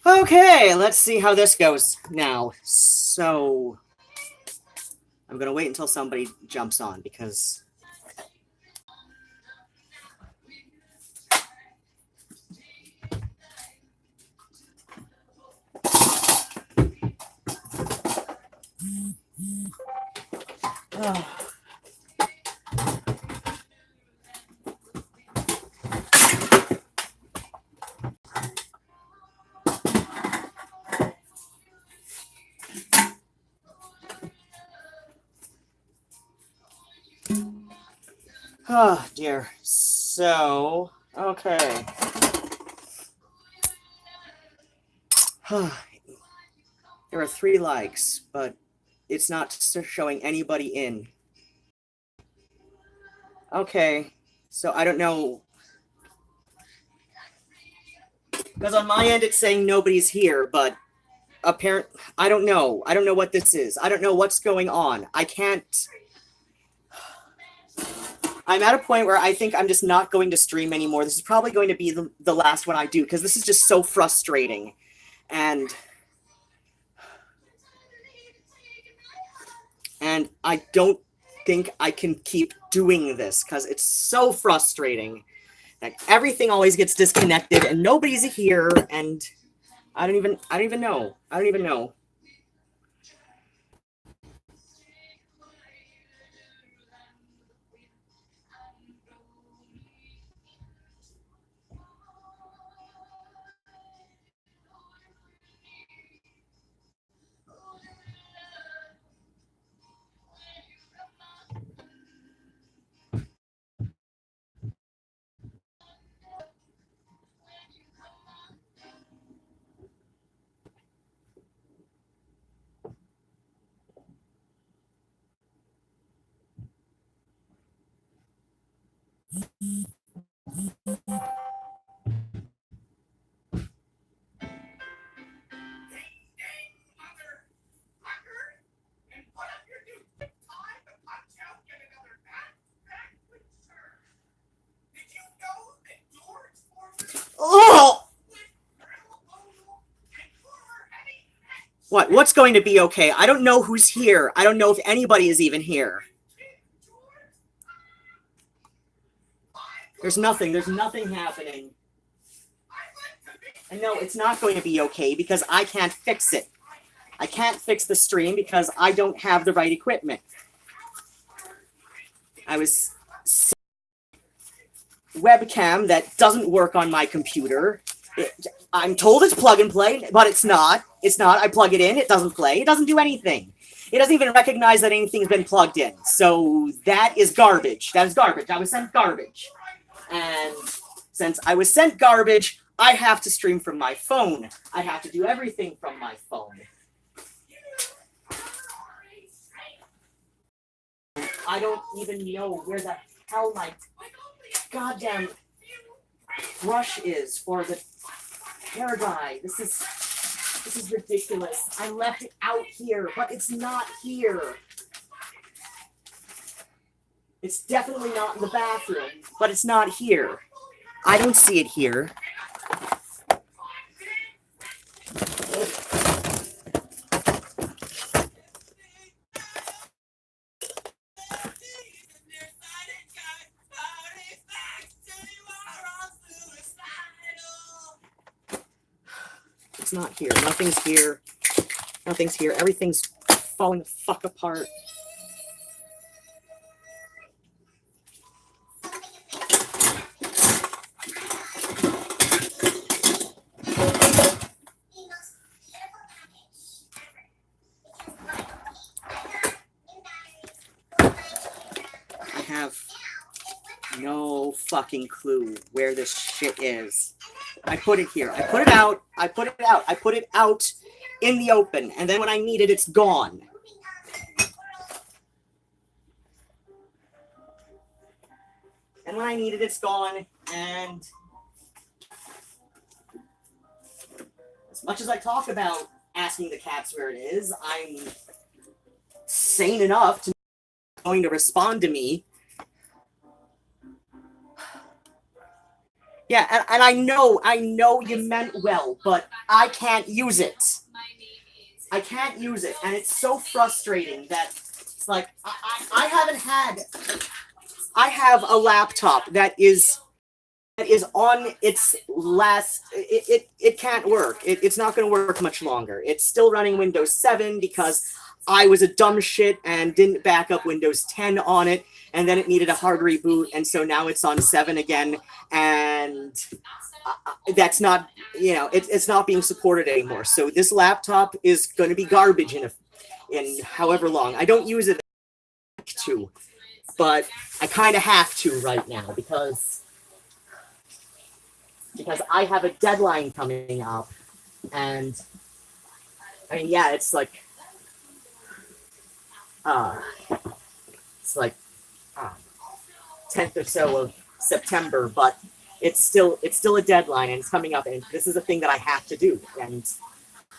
Okay, let's see how this goes now. So, I'm gonna wait until somebody jumps on because. Oh dear. So, okay. There are 3 likes, but it's not showing anybody in. Okay, so I don't know. Because on my end it's saying nobody's here, but I don't know. I don't know what this is. I don't know what's going on. I can't. I'm at a point where I think I'm just not going to stream anymore. This is probably going to be the last one I do because this is just so frustrating. And I don't think I can keep doing this because it's so frustrating that everything always gets disconnected and nobody's here and I don't even know. I don't even know. Oh! What's going to be okay? I don't know who's here. I don't know if anybody is even here. There's nothing happening. And no, it's not going to be okay because I can't fix it. I can't fix the stream because I don't have the right equipment. I was webcam that doesn't work on my computer. I'm told it's plug and play, but it's not. It's not. I plug it in, it doesn't play. It doesn't do anything. It doesn't even recognize that anything's been plugged in. So that is garbage. That is garbage. I was sent garbage. And since I was sent garbage, I have to stream from my phone. I have to do everything from my phone. I don't even know where the hell my goddamn brush is for the hair dye. This is ridiculous. I left it out here, but it's not here. It's definitely not in the bathroom, but it's not here. I don't see it here. It's not here. Nothing's here. Nothing's here. Everything's falling the fuck apart. I have no fucking clue where this shit is. I put it here. I put it out. I put it out. I put it out in the open. And then when I need it, it's gone. And when I need it, it's gone. And as much as I talk about asking the cats where it is, I'm sane enough to know they're going to respond to me. Yeah, and I know you meant well, but I can't use it. I can't use it, and it's so frustrating that it's like I haven't had. I have a laptop that is on its last. It can't work. It's not going to work much longer. It's still running Windows 7 because I was a dumb shit and didn't back up Windows 10 on it, and then it needed a hard reboot, and so now it's on 7 again, and that's not, it's not being supported anymore. So this laptop is going to be garbage in however long. I don't use it to, but I kind of have to right now because I have a deadline coming up, and I mean, yeah, it's like 10th or so of September, but it's still a deadline, and it's coming up, and this is a thing that I have to do, and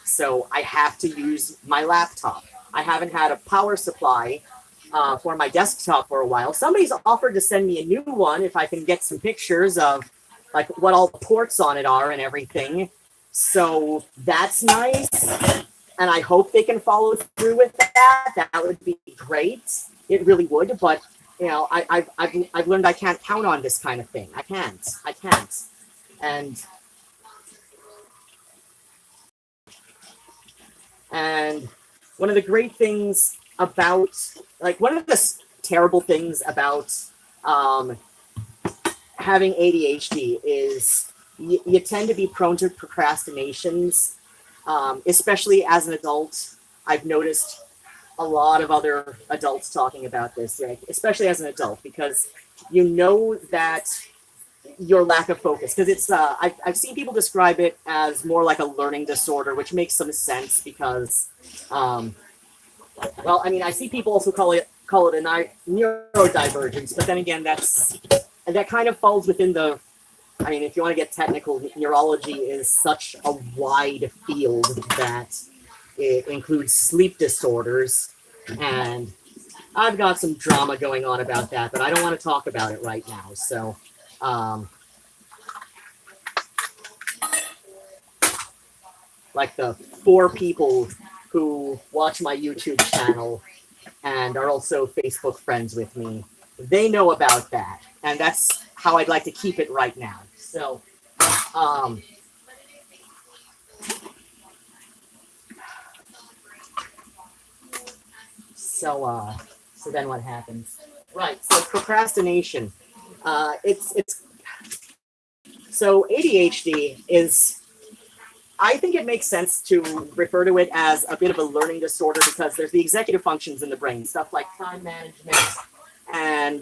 so I have to use my laptop. I haven't had a power supply for my desktop for a while. Somebody's offered to send me a new one if I can get some pictures of like what all the ports on it are and everything. So that's nice, and I hope they can follow through with that. That would be great. It really would, but I've learned I can't count on this kind of thing. I can't, and one of the great things about, like, one of the terrible things about having ADHD is you tend to be prone to procrastinations, especially as an adult. I've noticed a lot of other adults talking about this, right? Especially as an adult, because you know that your lack of focus, because it's I've seen people describe it as more like a learning disorder, which makes some sense because well, I mean, I see people also call it a neurodivergence, but then again, that kind of falls within the, I mean, if you want to get technical, neurology is such a wide field that it includes sleep disorders, and I've got some drama going on about that, but I don't want to talk about it right now. So, like the 4 people who watch my YouTube channel and are also Facebook friends with me, they know about that, and that's how I'd like to keep it right now. So, so then what happens? Right. So procrastination. It's so ADHD is. I think it makes sense to refer to it as a bit of a learning disorder because there's the executive functions in the brain, stuff like time management and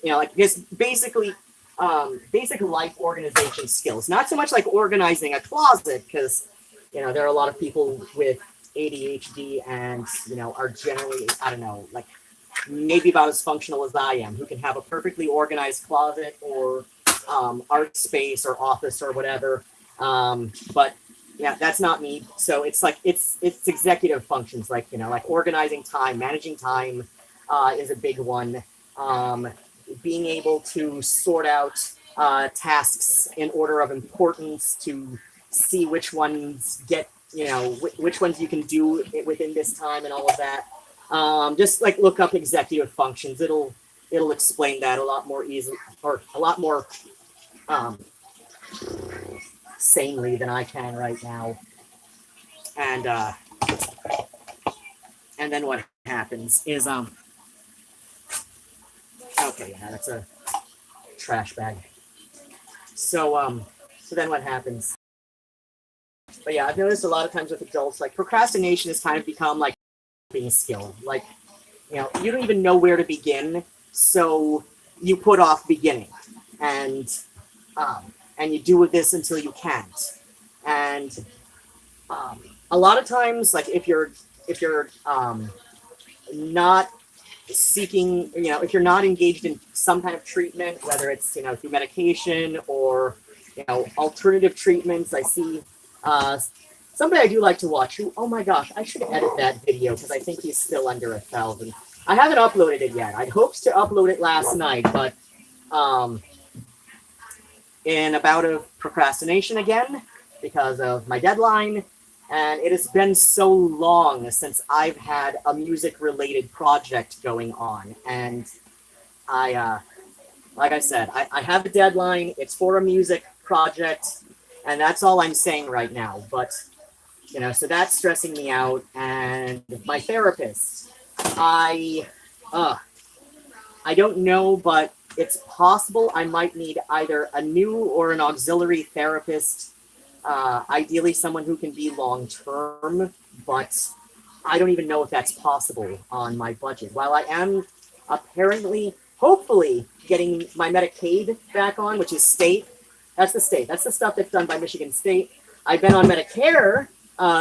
like this basically basic life organization skills. Not so much like organizing a closet, because there are a lot of people with ADHD and are generally, I don't know, like maybe about as functional as I am, who can have a perfectly organized closet or art space or office or whatever. But yeah, that's not me. So it's like it's executive functions, like like organizing time, managing time is a big one. Being able to sort out tasks in order of importance to see which ones get, which ones you can do within this time and all of that. Just like look up executive functions. It'll explain that a lot more easily, or a lot more sanely than I can right now. And then what happens is okay, yeah, that's a trash bag. So then what happens? But yeah, I've noticed a lot of times with adults, like procrastination has kind of become like being a skill. Like, you don't even know where to begin, so you put off beginning, and you do this until you can't. And a lot of times, like if you're not seeking, if you're not engaged in some kind of treatment, whether it's through medication or alternative treatments. I see somebody I do like to watch who, oh my gosh, I should edit that video because I think he's still under 1,000. I haven't uploaded it yet. I'd hoped to upload it last night, but um, in a bout of procrastination again because of my deadline, and it has been so long since I've had a music-related project going on, and like I said, I have a deadline. It's for a music project, and that's all I'm saying right now. But so that's stressing me out. And my therapist, I, uh, I don't know, but it's possible I might need either a new or an auxiliary therapist. Ideally, someone who can be long term, but I don't even know if that's possible on my budget. While I am apparently, hopefully, getting my Medicaid back on, which is state. That's the state. That's the stuff that's done by Michigan State. I've been on Medicare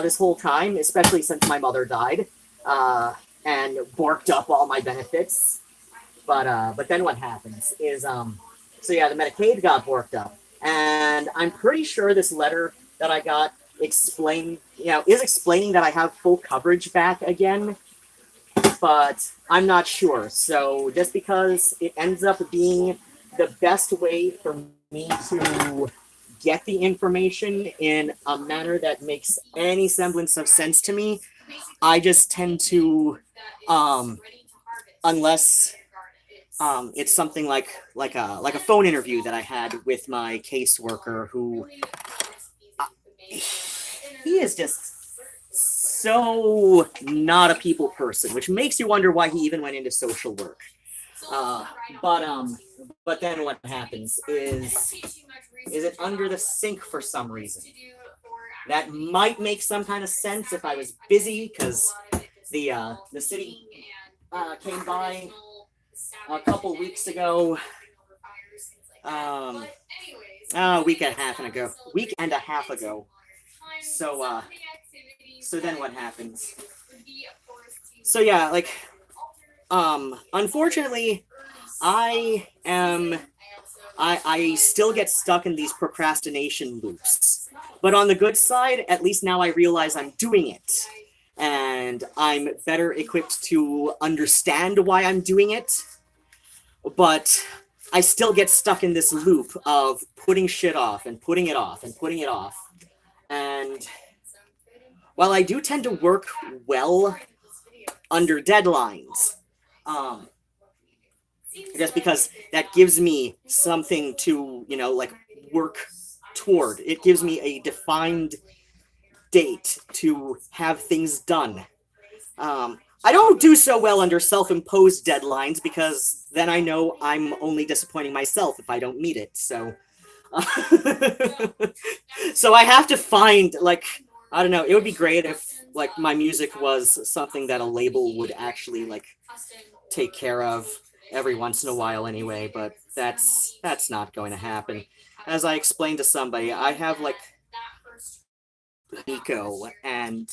this whole time, especially since my mother died, and borked up all my benefits. But then what happens is so yeah, the Medicaid got borked up, and I'm pretty sure this letter that I got is explaining that I have full coverage back again, but I'm not sure. So just because it ends up being the best way for me to get the information in a manner that makes any semblance of sense to me, I just tend to, unless it's something like a phone interview that I had with my caseworker, who he is just so not a people person, which makes you wonder why he even went into social work. Uh, but then what happens is it under the sink for some reason. That might make some kind of sense if I was busy, because the city came by a couple weeks ago, a week and a half ago. So then what happens? So yeah, like unfortunately, I am I still get stuck in these procrastination loops. But on the good side, at least now I realize I'm doing it. And I'm better equipped to understand why I'm doing it. But I still get stuck in this loop of putting shit off and putting it off and putting it off. And while I do tend to work well under deadlines, um, just because that gives me something to, like, work toward. It gives me a defined date to have things done. I don't do so well under self-imposed deadlines, because then I know I'm only disappointing myself if I don't meet it. So, so I have to find, like, I don't know. It would be great if, like, my music was something that a label would actually, like, take care of every once in a while anyway, but that's not going to happen. As I explained to somebody, I have, like, Nico, and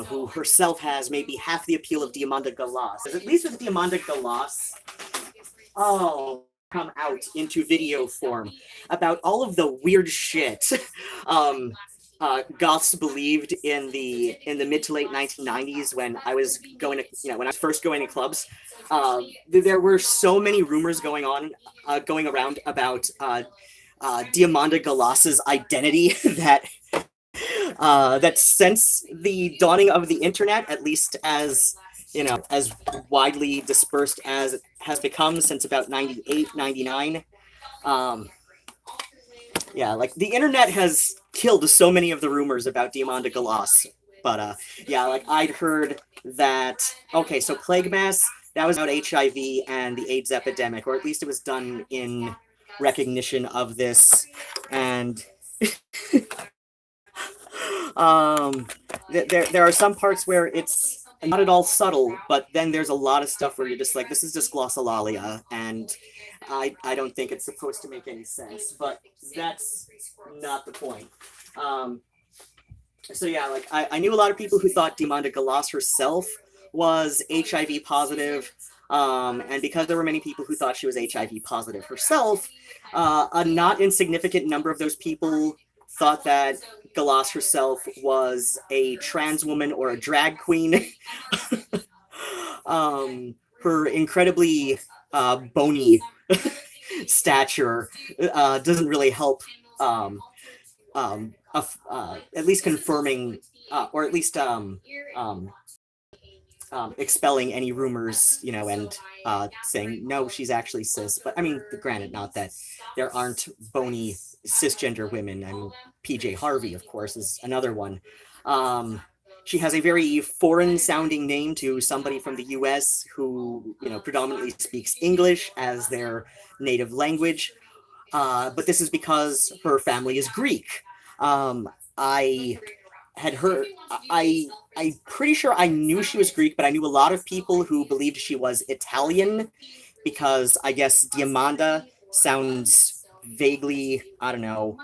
who herself has maybe half the appeal of Diamanda Galas. At least with Diamanda Galas, oh, come out into video form about all of the weird shit goths believed in the mid to late 1990s, when I was going to, when I was first going to clubs. There were so many rumors going around about Diamanda Galas's identity that since the dawning of the internet, at least as as widely dispersed as it has become since about 98, 99. Yeah, like, the internet has killed so many of the rumors about Diamanda Galas. But yeah, like, I'd heard that, okay, so Plague Mass, that was about HIV and the AIDS epidemic, or at least it was done in recognition of this. And there are some parts where it's not at all subtle, but then there's a lot of stuff where you're just like, this is just glossolalia, and I don't think it's supposed to make any sense, but that's not the point. So yeah, like, I knew a lot of people who thought Diamanda Galas herself was HIV positive, and because there were many people who thought she was HIV positive herself, a not insignificant number of those people thought that Galas herself was a trans woman or a drag queen. Her incredibly bony stature doesn't really help, at least confirming, or at least expelling any rumors, and saying, no, she's actually cis. But I mean, granted, not that there aren't bony cisgender women. I mean, PJ Harvey, of course, is another one. She has a very foreign sounding name to somebody from the US who, predominantly speaks English as their native language. But this is because her family is Greek. I had heard, I'm pretty sure I knew she was Greek, but I knew a lot of people who believed she was Italian because I guess Diamanda sounds vaguely, I don't know.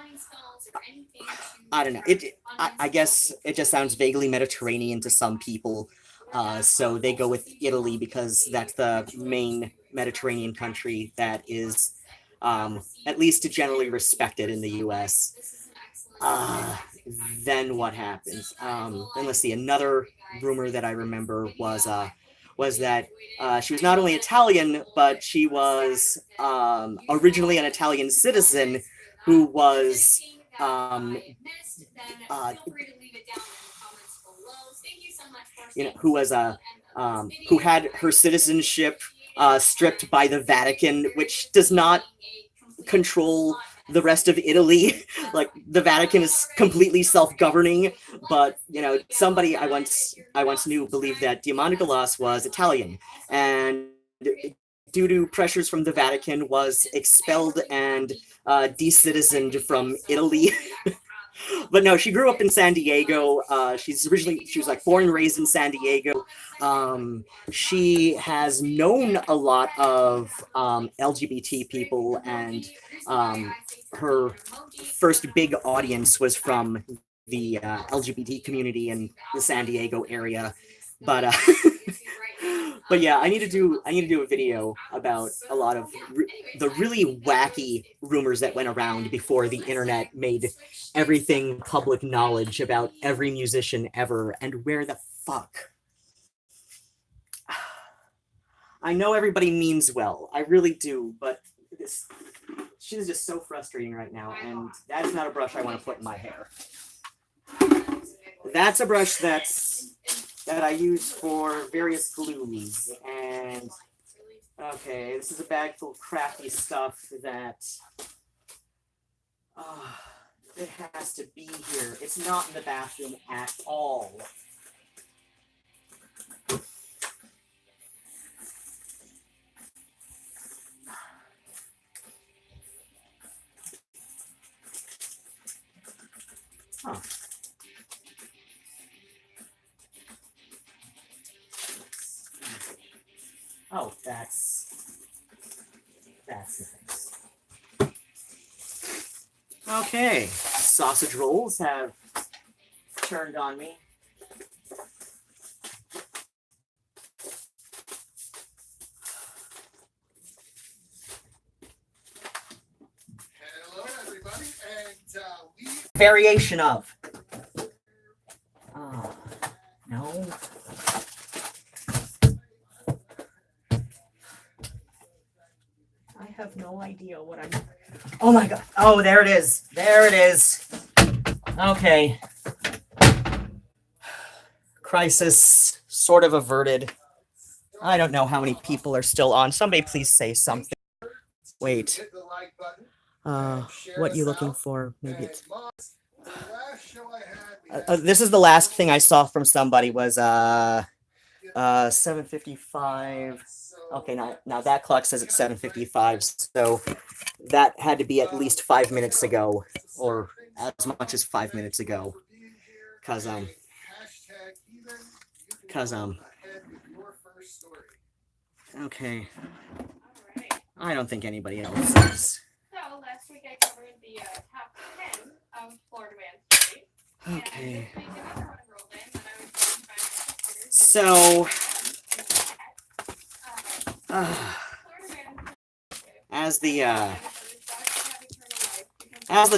I guess it just sounds vaguely Mediterranean to some people. So they go with Italy because that's the main Mediterranean country that is at least generally respected in the US. Then what happens? Then let's see. Another rumor that I remember was that she was not only Italian, but she was originally an Italian citizen who was who had her citizenship stripped by the Vatican, which does not control the rest of Italy. Like, the Vatican is completely self-governing, but somebody I once knew believed that Diamanda Galas was Italian, and due to pressures from the Vatican was expelled and decitizened from Italy. But no, she grew up in San Diego. She was like born and raised in San Diego. She has known a lot of LGBT people, and her first big audience was from the LGBT community in the San Diego area. But but yeah, I need to do a video about a lot of the really wacky rumors that went around before the internet made everything public knowledge about every musician ever. And where the fuck? I know everybody means well, I really do, but she's just so frustrating right now, and that is not a brush I want to put in my hair. That's a brush that I use for various glues, and okay, this is a bag full of crafty stuff that it has to be here. It's not in the bathroom at all. Huh. Oh, that's nice. Okay, sausage rolls have turned on me. Hello, everybody, and variation of. No. I have no idea what I'm. Oh my god. Oh, there it is. There it is. Okay. Crisis sort of averted. I don't know how many people are still on. Somebody please say something. Wait. What are you looking for? Maybe it's. This is the last thing I saw from somebody was 7:55. Okay, now that clock says it's 7:55, so that had to be at least 5 minutes ago, or as much as 5 minutes ago, cause okay. I don't think anybody else is. So last week I covered the top 10 of Florida band stories. Okay. So, as the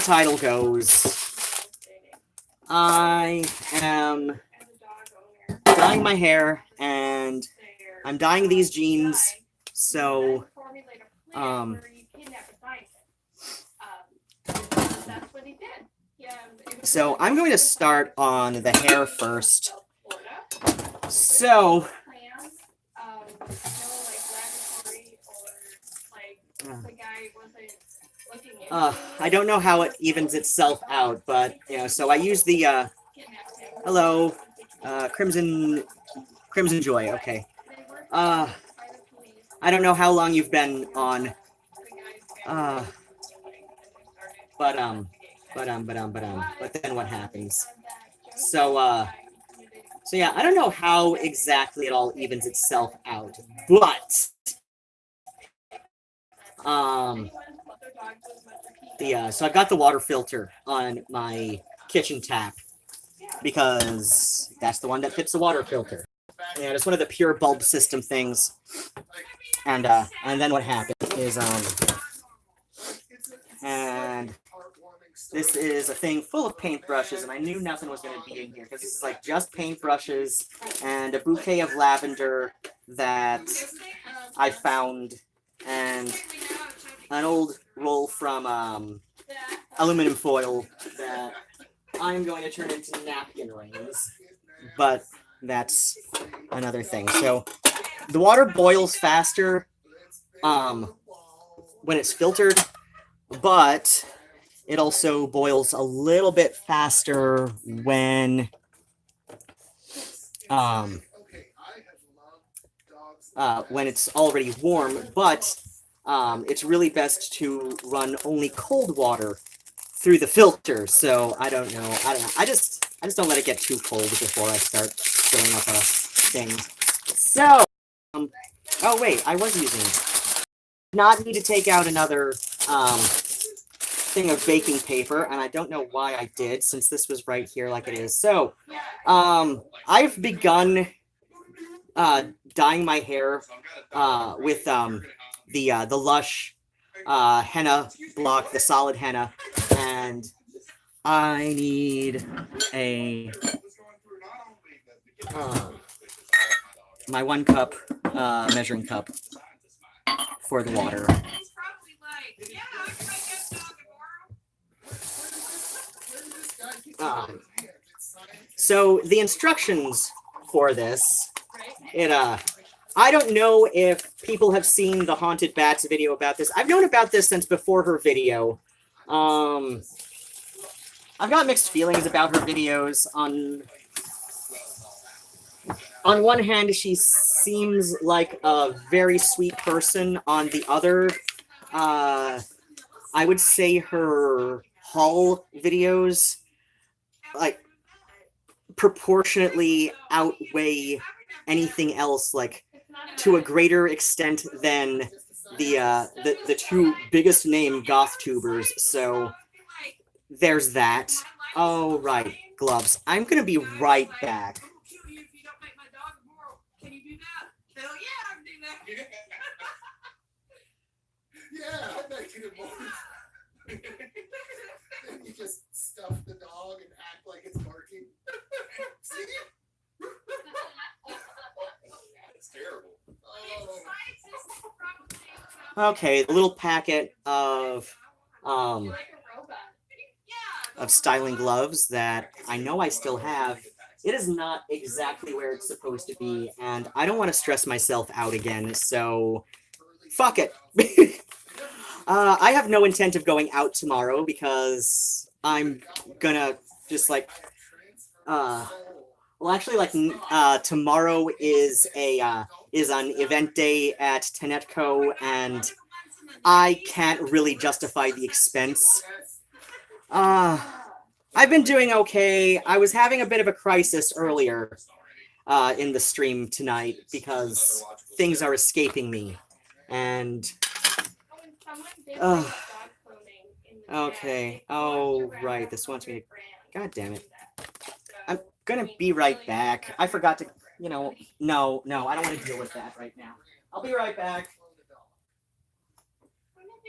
title goes, I am as a dog owner, dyeing my hair, and they're I'm dyeing these jeans, so formulate a plan um, where you kidnap a scientist. That's what he did. Yeah, it was so I'm going to start on the hair first. Florida. So, Plans, no like laboratory or like the guy wasn't looking into I don't know how it evens itself out, but, you know, so I use the, kidnap him. hello, Crimson Joy, okay. They were Uh, by the police. I don't know how long you've been on, The guy's family but then what happens? So yeah, I don't know how exactly it all evens itself out, but, so I've got the water filter on my kitchen tap, because that's the one that fits the water filter. And it's one of the pure bulb system things. And then what happened is, and this is a thing full of paintbrushes, and I knew nothing was going to be in here, because this is like just paintbrushes and a bouquet of lavender that I found, and an old roll from aluminum foil that I'm going to turn into napkin rings, but that's another thing. So the water boils faster when it's filtered, but it also boils a little bit faster when it's already warm, but it's really best to run only cold water through the filter. So I don't know. I just don't let it get too cold before I start filling up a thing. So oh wait, I was using not need to take out another thing of baking paper, and I don't know why I did, since this was right here like it is. So I've begun dyeing my hair with the Lush henna block, the solid henna, and I need a my 1 cup measuring cup for the water. So the instructions for this, I don't know if people have seen the Haunted Bats video about this. I've known about this since before her video. I've got mixed feelings about her videos. On one hand, she seems like a very sweet person. On the other, I would say her haul videos, like, proportionately outweigh anything else, like, to a greater extent than the 2 biggest name goth tubers. So there's that. Oh right, gloves. I'm gonna be right back. Yeah, I bet you more. Then you just stuff the dog and act like it's barking. See? That's terrible. Okay, the little packet of styling gloves that I know I still have. It is not exactly where it's supposed to be, and I don't want to stress myself out again, so fuck it. I have no intent of going out tomorrow, because I'm gonna just like, well, actually, like, tomorrow is an event day at Tenetco, and I can't really justify the expense. I've been doing okay. I was having a bit of a crisis earlier in the stream tonight, because things are escaping me, and okay. Oh right, this wants me to. God damn it! I'm gonna be right back. I forgot to. No, I don't want to deal with that right now. I'll be right back.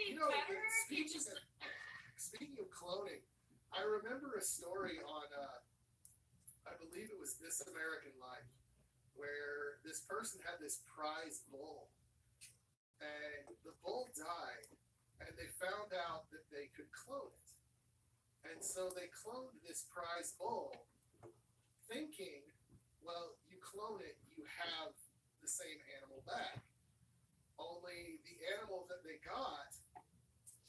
You know, speaking of cloning, I remember a story on believe it was This American Life, where this person had this prize bull, and the bull died, and they found out that they could clone it. And so they cloned this prize bull, thinking, well, you clone it, you have the same animal back. Only the animal that they got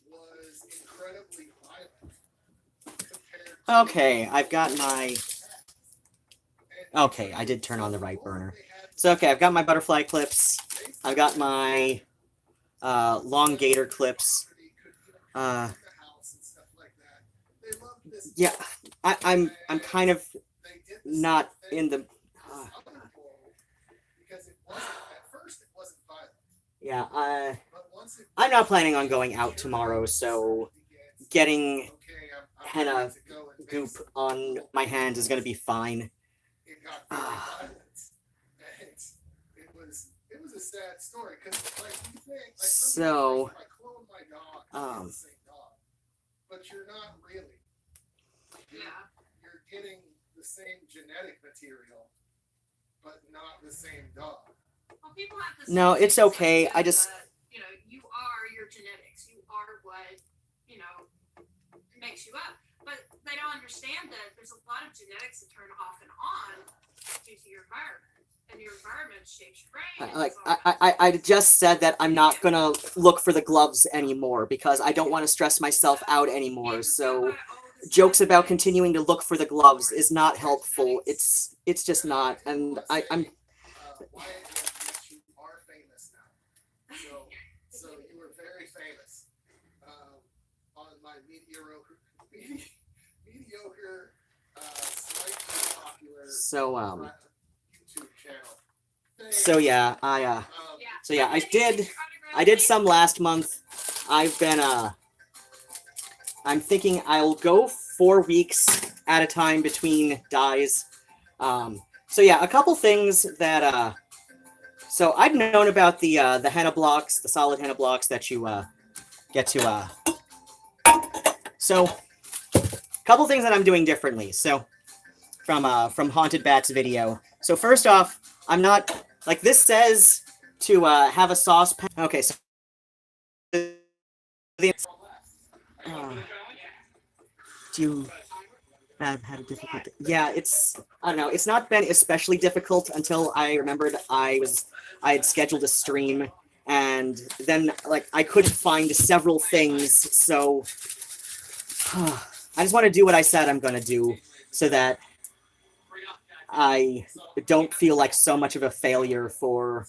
was incredibly violent compared to Okay, I've got my... Okay, I did turn on the right burner. So, okay, I've got my butterfly clips. I've got my long gator clips. Yeah, I'm kind of not in the... Yeah, I'm not planning on going out tomorrow, so getting henna goop on my hands is going to be fine. It was a sad story because, like, you think, so, I cloned my dog, it's the same dog, but you're not really. You're getting the same genetic material, but not the same dog. Well, people have this. No, it's okay. I just. You know, you are your genetics. You are what, you know, makes you up. But they don't understand that there's a lot of genetics that turn off and on due to your environment. And your environment shapes your brain. Like I just said that I'm not gonna look for the gloves anymore because I don't want to stress myself out anymore. So jokes about continuing to look for the gloves is not helpful. It's just not, and I'm. You are famous now. So you were very famous on my mediocre, slightly popular So YouTube channel. So yeah, I did some last month. I've been I'm thinking I'll go 4 weeks at a time between dyes. So yeah, a couple things that so I'd known about the henna blocks, the solid henna blocks that you get to so a couple things that I'm doing differently. So from Haunted Bat's video. So first off, I'm not like this says to have a saucepan. Okay, so do you have had a difficult? Yeah, it's I don't know. It's not been especially difficult until I remembered I had scheduled a stream, and then like I couldn't find several things. So I just want to do what I said I'm gonna do, so that I don't feel like so much of a failure for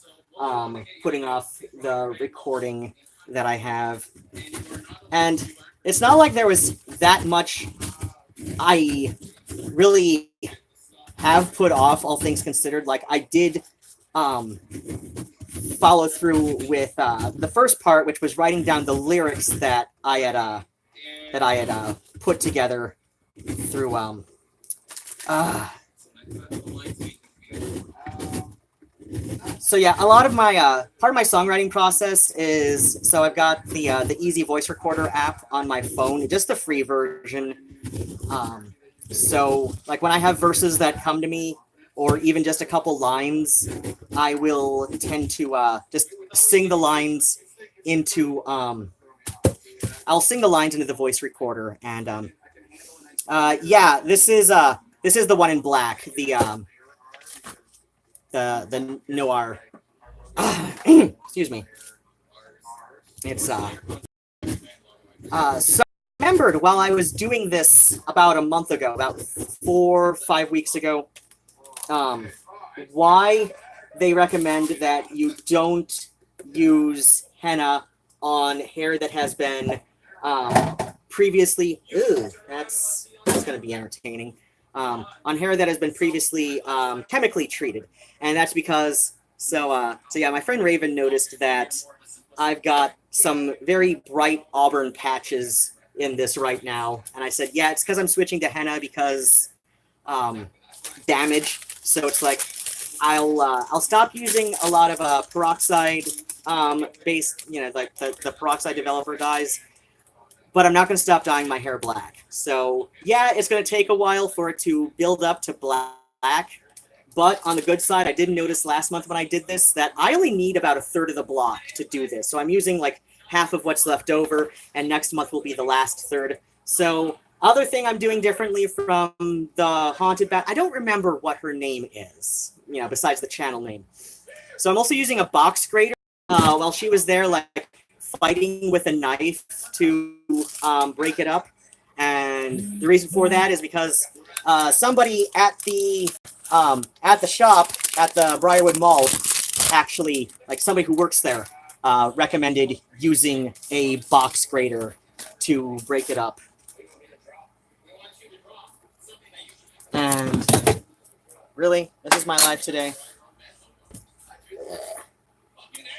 putting off the recording that I have. And it's not like there was that much I really have put off, all things considered. Like I did follow through with the first part, which was writing down the lyrics that I had put together through so yeah, a lot of my part of my songwriting process is, so I've got the Easy Voice Recorder app on my phone, just the free version. So like when I have verses that come to me, or even just a couple lines, I will tend to just sing the lines into I'll sing the lines into the voice recorder, and yeah, this is the one in black, the noir. Excuse me. It's so I remembered while I was doing this about a month ago, about 4 or 5 weeks ago, why they recommend that you don't use henna on hair that has been previously. Ooh, that's going to be entertaining. On hair that has been previously chemically treated, and that's because so yeah, my friend Raven noticed that I've got some very bright auburn patches in this right now, and I said, yeah, it's because I'm switching to henna because damage. So it's like I'll stop using a lot of peroxide based, like the peroxide developer dyes. But I'm not going to stop dyeing my hair black. So, yeah, it's going to take a while for it to build up to black, black. But on the good side, I did notice last month when I did this that I only need about 1/3 of the block to do this. So I'm using like half of what's left over, and next month will be the last third. So other thing I'm doing differently from the Haunted Bat, I don't remember what her name is, besides the channel name. So I'm also using a box grater while she was there, like fighting with a knife to break it up. And the reason for that is because somebody at the shop at the Briarwood Mall, actually, like somebody who works there, recommended using a box grater to break it up. And really, this is my life today.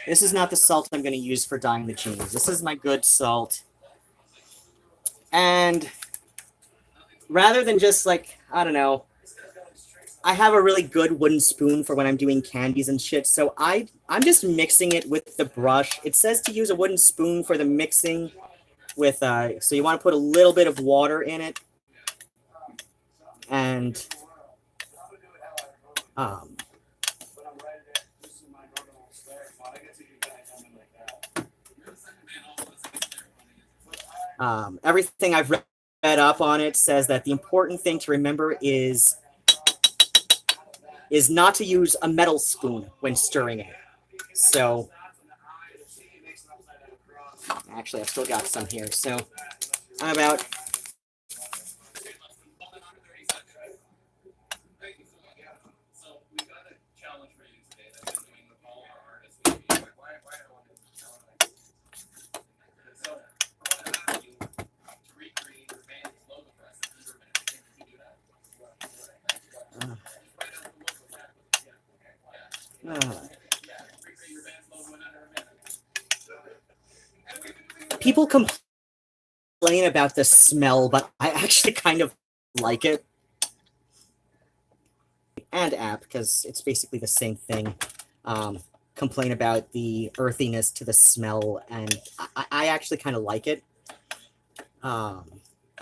This is not the salt I'm going to use for dyeing the jeans. This is my good salt. And rather than just like, I don't know, I have a really good wooden spoon for when I'm doing candies and shit, so I'm just mixing it with the brush. It says to use a wooden spoon for the mixing with, so you want to put a little bit of water in it. And, everything I've read up on it says that the important thing to remember is not to use a metal spoon when stirring it. So, actually, I've still got some here. So, I'm about... People complain about the smell, but I actually kind of like it. And app, because it's basically the same thing. Complain about the earthiness to the smell, and I actually kind of like it. I've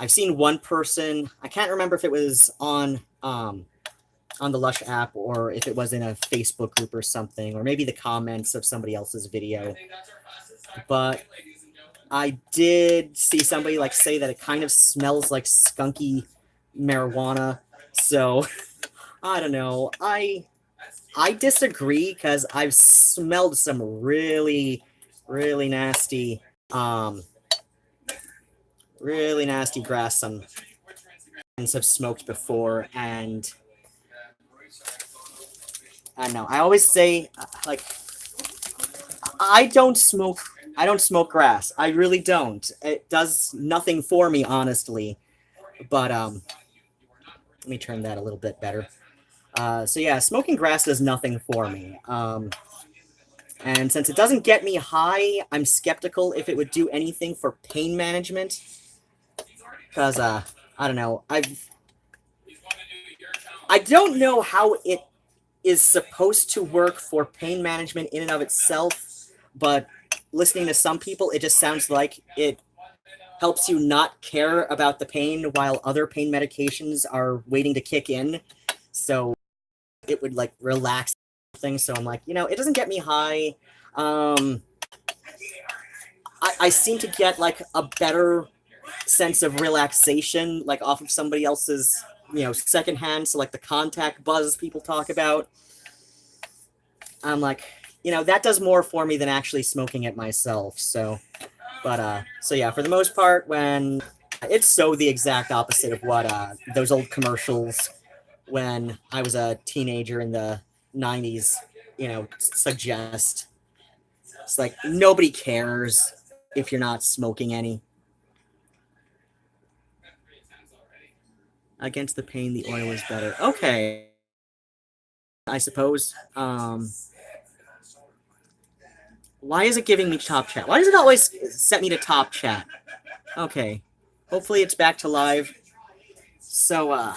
seen one person, I can't remember if it was on the Lush app or if it was in a Facebook group or something, or maybe the comments of somebody else's video. But I did see somebody like say that it kind of smells like skunky marijuana. So I don't know. I disagree because I've smelled some really, really nasty grass some friends have smoked before, and I don't know. I always say like I don't smoke grass. I really don't. It does nothing for me, honestly. But let me turn that a little bit better. So yeah, smoking grass does nothing for me. And since it doesn't get me high, I'm skeptical if it would do anything for pain management. Because I don't know. I don't know how it is supposed to work for pain management in and of itself, but listening to some people, it just sounds like it helps you not care about the pain while other pain medications are waiting to kick in. So it would like relax things. So I'm like, it doesn't get me high. I seem to get like a better sense of relaxation, like off of somebody else's, secondhand. So like the contact buzz people talk about. I'm like, that does more for me than actually smoking it myself. So, so yeah, for the most part, when it's so the exact opposite of what those old commercials when I was a teenager in the 90s, suggest. It's like nobody cares if you're not smoking any. Against the pain, the oil is better. Okay. I suppose. Why is it giving me top chat? Why does it always set me to top chat? Okay. Hopefully it's back to live. So,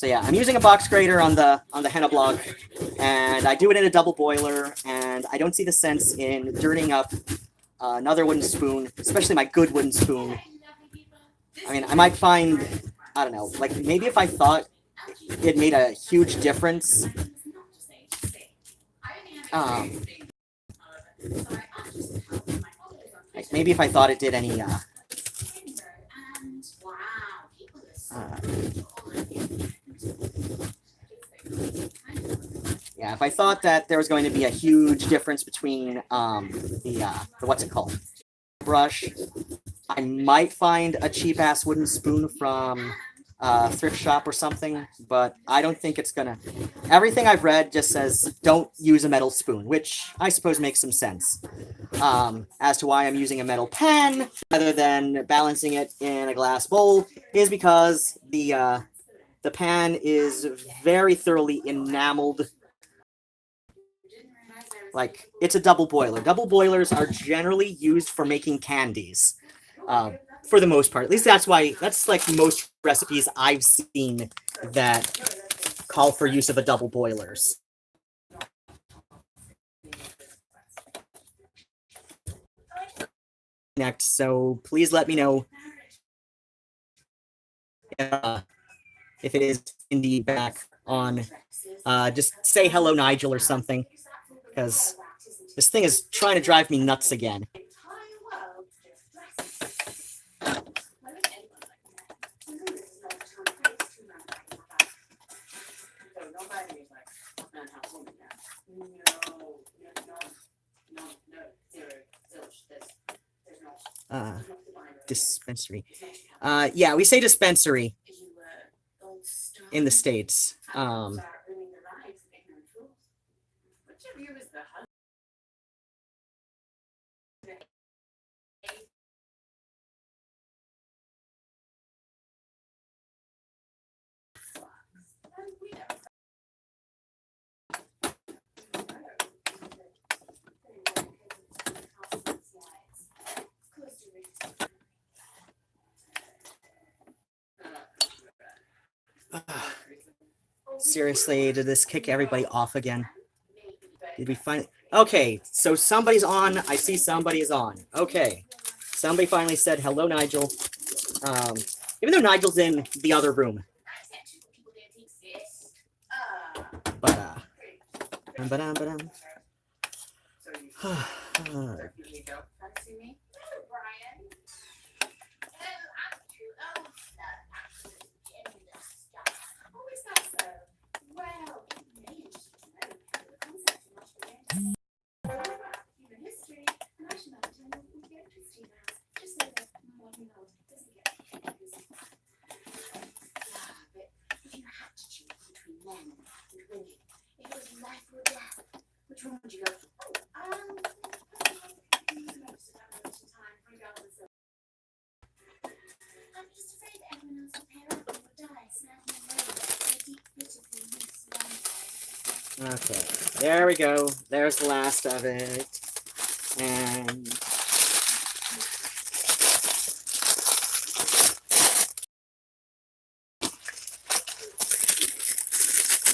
So yeah, I'm using a box grater on the henna block, and I do it in a double boiler, and I don't see the sense in dirtying up another wooden spoon, especially my good wooden spoon. I mean, I might find, I don't know, like maybe if I thought it made a huge difference, like maybe if I thought it did any, yeah, if I thought that there was going to be a huge difference between the what's it called, brush, I might find a cheap ass wooden spoon from a thrift shop or something, but I don't think it's gonna. Everything I've read just says don't use a metal spoon, which I suppose makes some sense. As to why I'm using a metal pen rather than balancing it in a glass bowl is because the pan is very thoroughly enameled. Like, it's a double boiler. Double boilers are generally used for making candies, for the most part. At least that's like most recipes I've seen that call for use of a double boilers. Next, so please let me know if it is indeed back on. Just say hello, Nigel, or something, because this thing is trying to drive me nuts again. Dispensary. Yeah, we say dispensary in the States. Seriously, did this kick everybody off again? Did we find... Okay, so somebody's on. I see somebody is on. Okay. Somebody finally said, hello, Nigel. Even though Nigel's in the other room. But, Which one would you go for? I'm just afraid that everyone else will pair up and will die, snapping away a deep, beautiful loose one. okay, there we go. There's the last of it. And...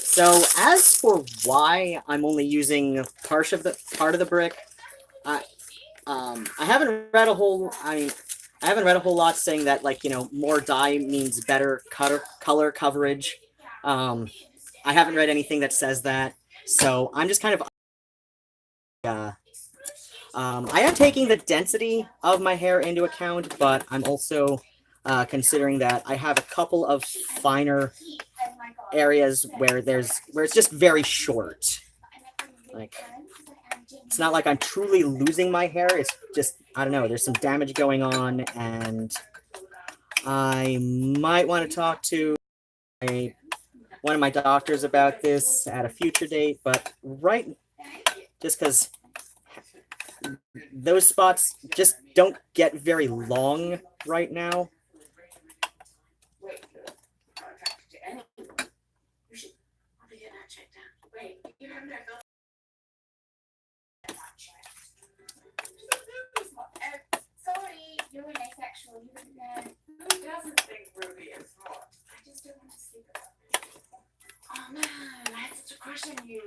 So as for why I'm only using part of the brick, I haven't read a whole lot saying that, like, you know, more dye means better color coverage. I haven't read anything that says that, so I'm just kind of I am taking the density of my hair into account, but I'm also considering that I have a couple of finer areas where it's just very short. Like, it's not like I'm truly losing my hair. It's just, I don't know, there's some damage going on, and I might want to talk to one of my doctors about this at a future date, but just because those spots just don't get very long right now. Sorry, you're an asexual. You wouldn't know. Who doesn't think Ruby is hot? I just don't want to sleep about it. Oh no, I had such a crush on you.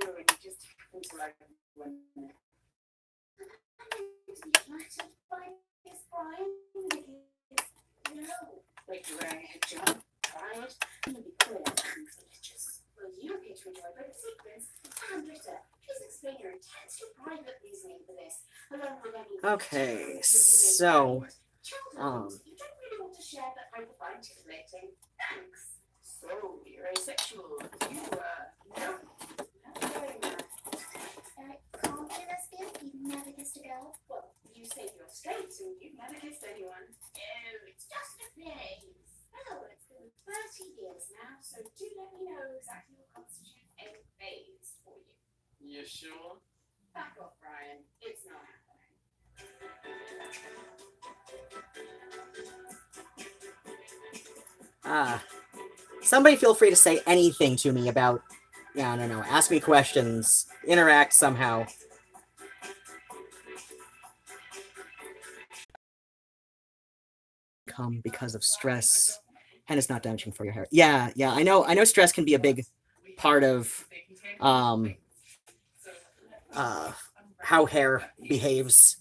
I'm gonna be clear and religious. Well, you appear to enjoy both sequence and glitter. Please explain your intense and private reasoning for this, along with any Okay, so you don't really want to share, but I will find titillating. Thanks. So you're asexual. You no. Can't be lesbian. You've never kissed a girl. Well, you say you're straight and you've never kissed anyone. Oh, it's just a phase. Well, it's been 30 years now, so do let me know exactly what constitutes a phase for you. You sure? Back off, Brian. It's not happening. Somebody feel free to say anything to me about, I don't know, ask me questions, interact somehow. Come because of stress, and it's not damaging for your hair. Yeah, I know stress can be a big part of how hair behaves.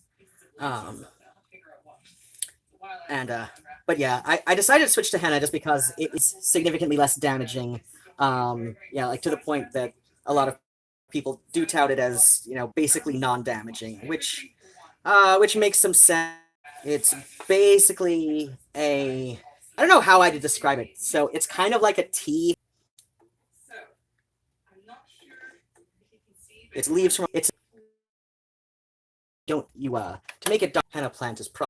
But yeah, I decided to switch to henna just because it's significantly less damaging. Like to the point that a lot of people do tout it as, basically non-damaging, which makes some sense. It's basically I don't know how I'd describe it. So it's kind of like a tea. It's leaves from it's. Don't you to make it dark, henna plant is probably.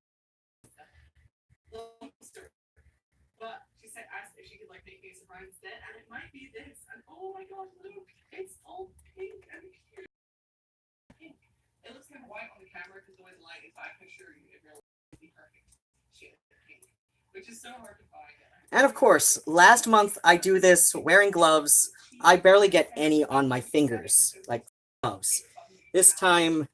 But she said, asked if she could like make me a surprise instead, and it might be this. And oh my god, look, it's all pink and cute. Pink. It looks kind of white on the camera because the way the light is, but I can assure you it really is the perfect shade of pink, which is so hard to find. And of course, last month I do this wearing gloves. I barely get any on my fingers, like gloves. This time,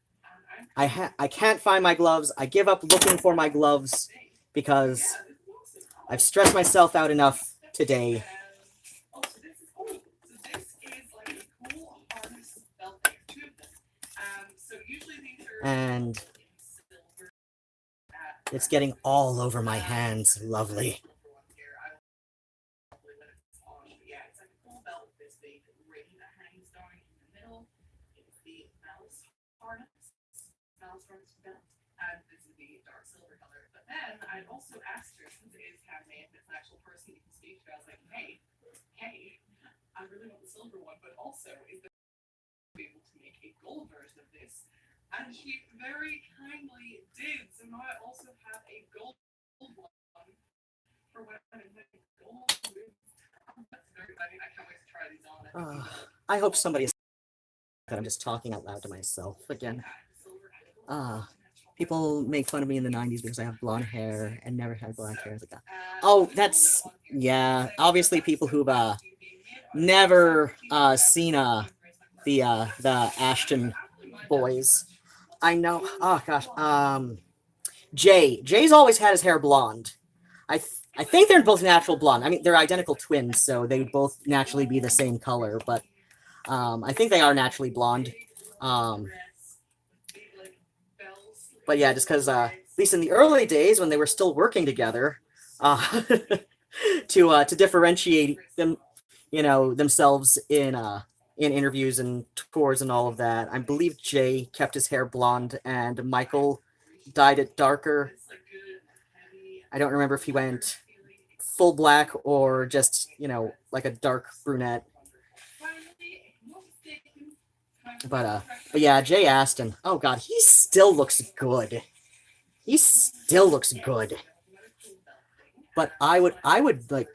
I can't find my gloves. I give up looking for my gloves because I've stressed myself out enough today. Oh, so this is cool. So this is like a cool harness belt. There's two of them. So usually these are And it's getting all over my hands. Lovely. Yeah, it's like a cool belt with this big ring that hangs down in the middle. It's the mouse harness belt, and this is the dark silver color. But then I also asked her, since it is handmade, if it's an actual person you can speak to, I was like, hey, I really want the silver one, but also is there be able to make a gold version of this? And she very kindly did. So now I also have a gold one for when I'm in gold. That's very exciting. I can't wait to try these on. I hope somebody is that I'm just talking out loud to myself again. People make fun of me in the 90s because I have blonde hair and never had black hair. Like, oh, that's, yeah, obviously people who've never seen the Ashton boys. I know. Oh gosh. Jay's always had his hair blonde. I think they're both natural blonde. I mean, they're identical twins, so they would both naturally be the same color. But I think they are naturally blonde. But yeah, just because at least in the early days when they were still working together, to differentiate them, themselves in interviews and tours and all of that. I believe Jay kept his hair blonde and Michael dyed it darker. I don't remember if he went full black or just, like a dark brunette. But yeah, Jay Aston. Oh god, he still looks good. He still looks good. But I would like,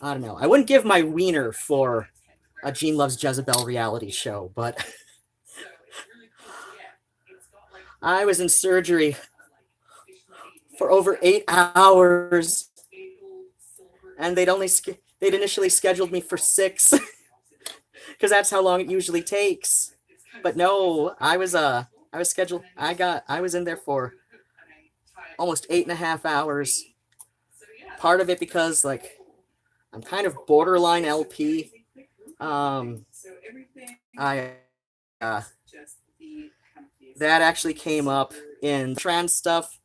I don't know. I wouldn't give my wiener for a Gene Loves Jezebel reality show, but I was in surgery for over 8 hours, and they'd initially scheduled me for 6, because that's how long it usually takes. But no, I was scheduled. I was in there for almost 8.5 hours. Part of it because like I'm kind of borderline LP. That actually came up in trans stuff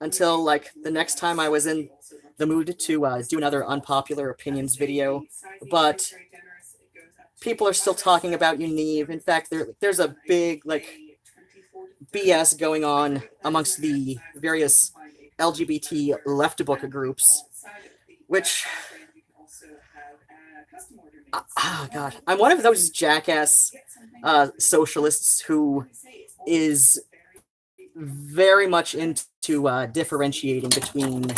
until like the next time I was in the mood to do another unpopular opinions video, but people are still talking about Univ. In fact, there's a big like BS going on amongst the various LGBT left book groups, which oh god, I'm one of those jackass socialists who is very much into differentiating between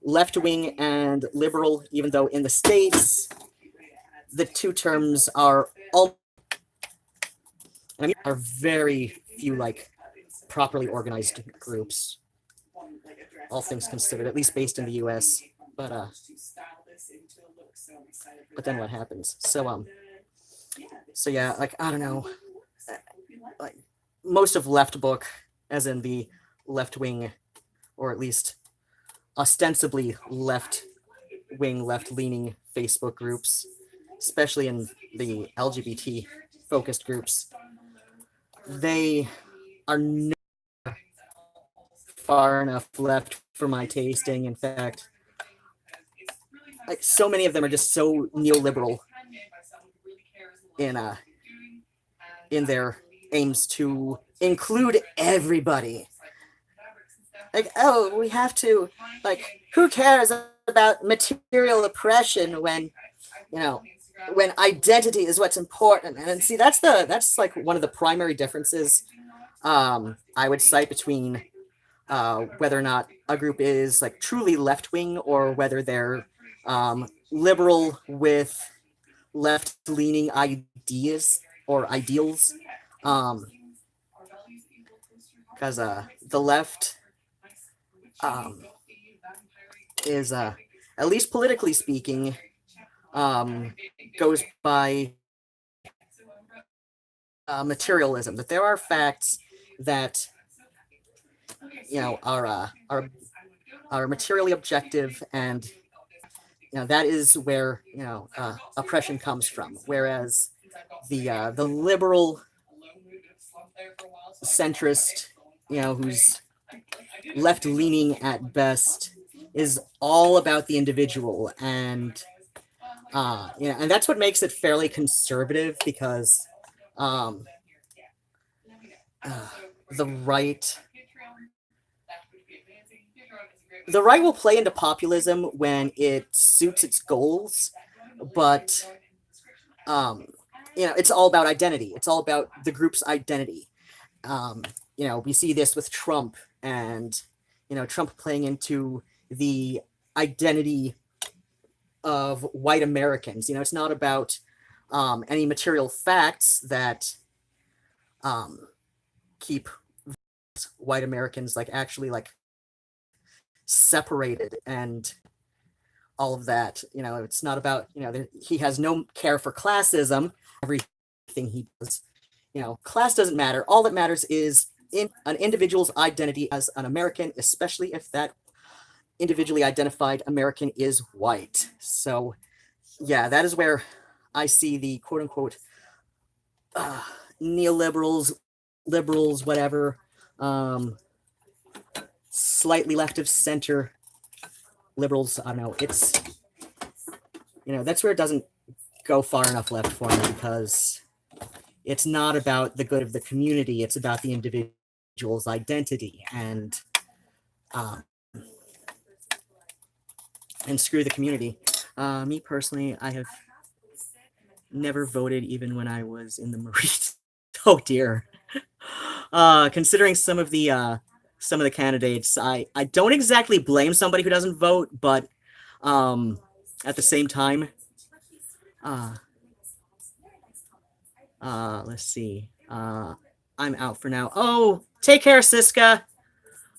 left-wing and liberal, even though in the States the two terms are are very few like properly organized groups, all things considered, at least based in the US. But then what happens? So yeah, like I don't know, like most of left book, as in the left wing, or at least ostensibly left wing, left leaning Facebook groups, especially in the LGBT focused groups, they are not far enough left for my tasting. In fact, like so many of them are just so neoliberal in their aims to include everybody. Like, oh, we have to, like, who cares about material oppression when, when identity is what's important? And see, that's like one of the primary differences I would cite between whether or not a group is like truly left-wing or whether they're liberal with left-leaning ideas or ideals. Because the left is, at least politically speaking, goes by materialism. That there are facts that are materially objective, and that is where oppression comes from. Whereas the liberal centrist, who's left leaning at best, is all about the individual, and and that's what makes it fairly conservative, because the right will play into populism when it suits its goals, but it's all about identity. It's all about the group's identity. We see this with Trump, and Trump playing into the identity of white Americans. It's not about any material facts that keep white Americans actually separated and all of that. It's not about, he has no care for classism. Everything he does, class doesn't matter. All that matters is an individual's identity as an American, especially if that individually identified American is white. So yeah, that is where I see the quote unquote neoliberals, liberals, whatever, slightly left of center liberals. I don't know. It's, that's where it doesn't go far enough left for me, because it's not about the good of the community. It's about the individual's identity, and screw the community. Me personally, I have never voted even when I was in the Marines. Oh dear. Considering some of the candidates, I don't exactly blame somebody who doesn't vote, but at the same time, let's see. I'm out for now. Oh, take care, Siska.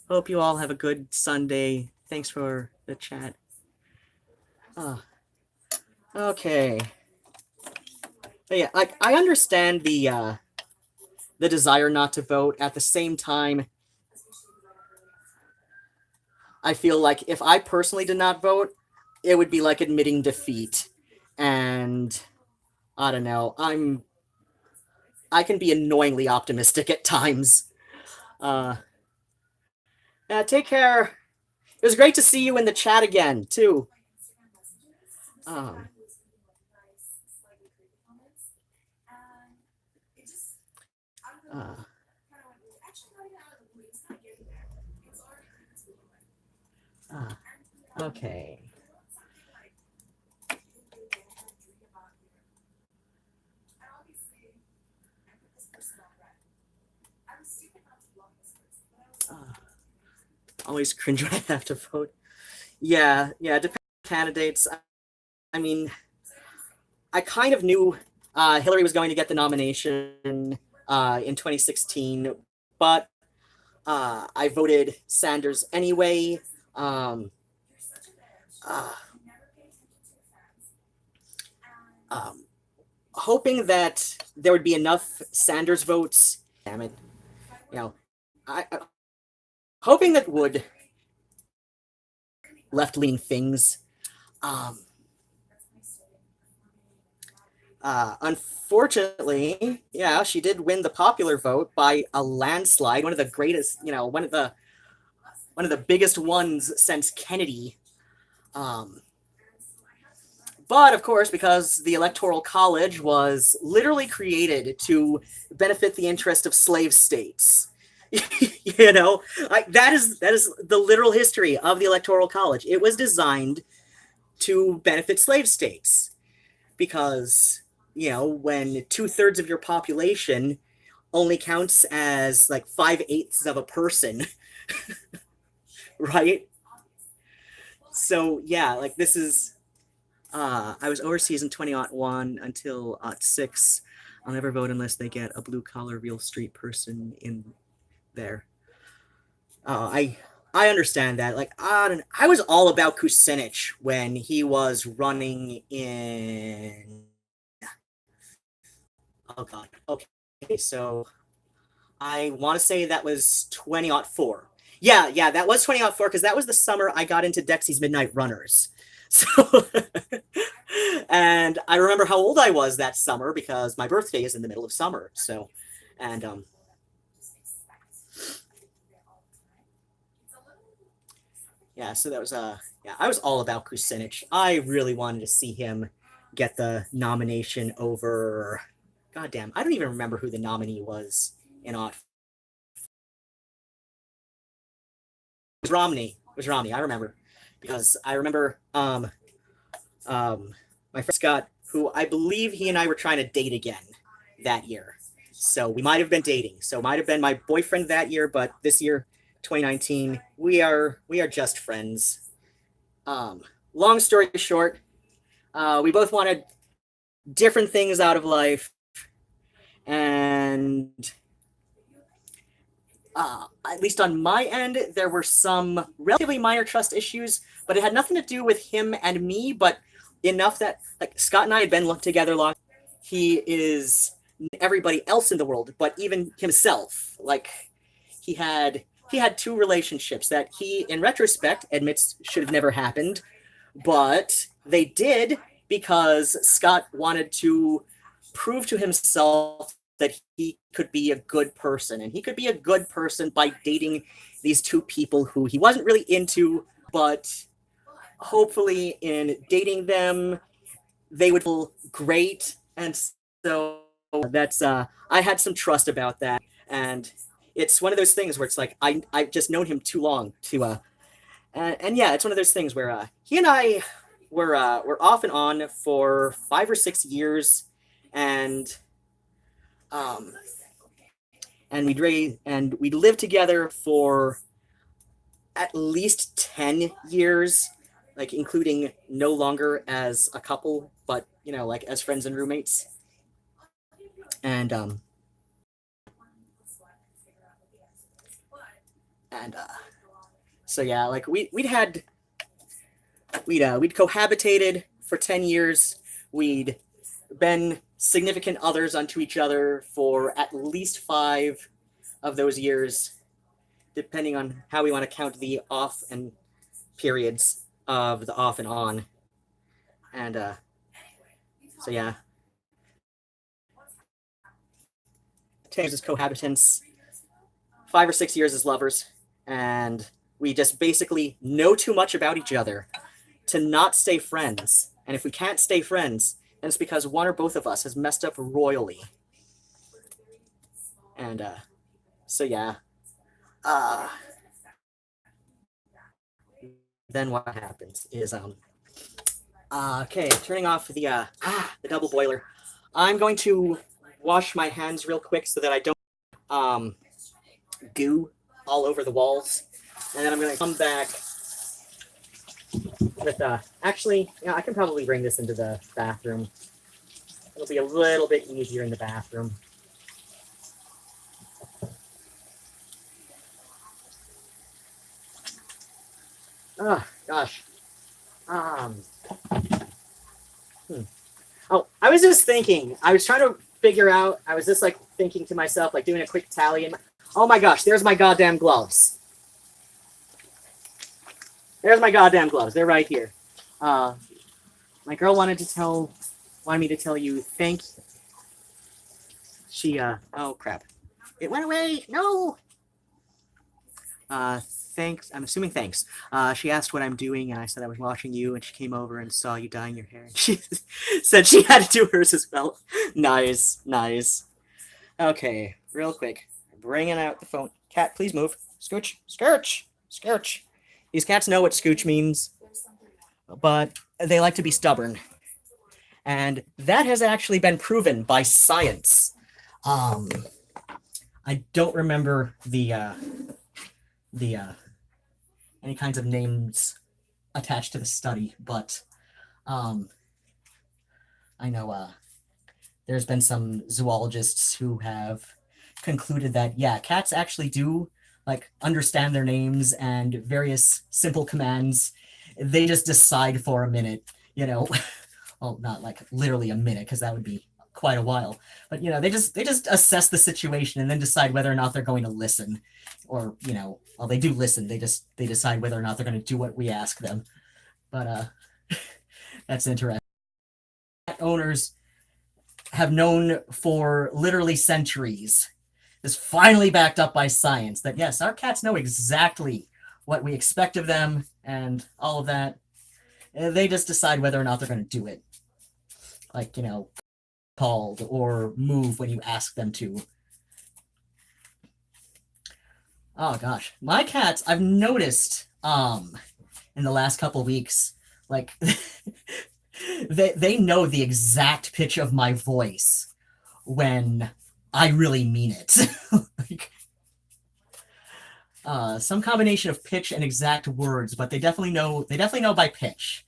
Hope you all have a good Sunday. Thanks for the chat. Okay. But yeah, I understand the desire not to vote. At the same time, I feel like if I personally did not vote, it would be like admitting defeat. And I don't know, I can be annoyingly optimistic at times. Take care. It was great to see you in the chat again, too. Um, uh, okay. Always cringe when I have to vote. Yeah, depending on candidates. I mean, I kind of knew Hillary was going to get the nomination in 2016, but I voted Sanders anyway. Um, uh, um, Hoping that there would be enough Sanders votes. Damn it. You know, hoping that would left-leaning things. Unfortunately, yeah, she did win the popular vote by a landslide. One of the greatest, one of the biggest ones since Kennedy. But of course, because the Electoral College was literally created to benefit the interest of slave states. That is the literal history of the Electoral College. It was designed to benefit slave states because, when 2/3 of your population only counts as like 5/8 of a person, right? So yeah, like this is. I was overseas in 2001 until 06. I'll never vote unless they get a blue collar, real street person in there. I understand that. Like, I was all about Kucinich when he was running in. Oh God. Okay, so I want to say that was 2004. Yeah, that was 2004 because that was the summer I got into Dexy's Midnight Runners. So, and I remember how old I was that summer because my birthday is in the middle of summer. So, and yeah, so that was I was all about Kucinich. I really wanted to see him get the nomination over. Goddamn, I don't even remember who the nominee was in Ot. It was Romney. It was Romney. I remember because I remember my friend Scott, who I believe he and I were trying to date again that year. So we might have been dating. So it might have been my boyfriend that year, but this year, 2019, we are just friends. Long story short, we both wanted different things out of life, and at least on my end, there were some relatively minor trust issues, but it had nothing to do with him and me, but enough that like Scott and I had been together long. He is everybody else in the world, but even himself. Like he had 2 relationships that he, in retrospect, admits should have never happened, but they did because Scott wanted to prove to himself that he could be a good person, and he could be a good person by dating these 2 people who he wasn't really into, but hopefully in dating them they would feel great. And so that's I had some trust about that, and it's one of those things where it's like I've just known him too long to and yeah, it's one of those things where he and I were off and on for 5 or 6 years, and we'd lived together for at least 10 years, like including no longer as a couple, but like as friends and roommates. And so yeah, like we'd cohabitated for 10 years. We'd been significant others unto each other for at least 5 of those years, depending on how we want to count the off and periods of the off and on. And so yeah, 10 years as cohabitants, 5 or 6 years as lovers, and We just basically know too much about each other to not stay friends. And if we can't stay friends, then it's because one or both of us has messed up royally. And so yeah. Then what happens is okay, turning off the double boiler. I'm going to wash my hands real quick so that I don't goo all over the walls. And then I'm going to come back with actually, yeah, I can probably bring this into the bathroom. It'll be a little bit easier in the bathroom. Oh gosh. Oh, I was just thinking. I was trying to figure out. I was just like thinking to myself, like doing a quick tally. And oh my gosh, there's my goddamn gloves. There's my goddamn gloves. They're right here. My girl wanted me to tell you thank. She oh crap, it went away. No. Thanks. I'm assuming thanks. She asked what I'm doing, and I said I was watching you, and she came over and saw you dyeing your hair. And she said she had to do hers as well. Nice, nice. Okay, real quick. Bringing out the phone. Cat, please move. Scooch, scooch, scooch. These cats know what scooch means, but they like to be stubborn. And that has actually been proven by science. I don't remember the any kinds of names attached to the study, but I know there's been some zoologists who have concluded that yeah, cats actually do like understand their names and various simple commands. They just decide for a minute, you know. Well, not like literally a minute, because that would be quite a while, but you know, they just assess the situation and then decide whether or not they're going to listen, or you know, well, they do listen, they decide whether or not they're going to do what we ask them. But that's interesting. Owners have known for literally centuries, is finally backed up by science, that yes, our cats know exactly what we expect of them and all of that. They just decide whether or not they're going to do it, like, you know, called or move when you ask them to. Oh gosh, my cats, I've noticed in the last couple weeks, like they know the exact pitch of my voice when I really mean it. Like, some combination of pitch and exact words, but they definitely know by pitch.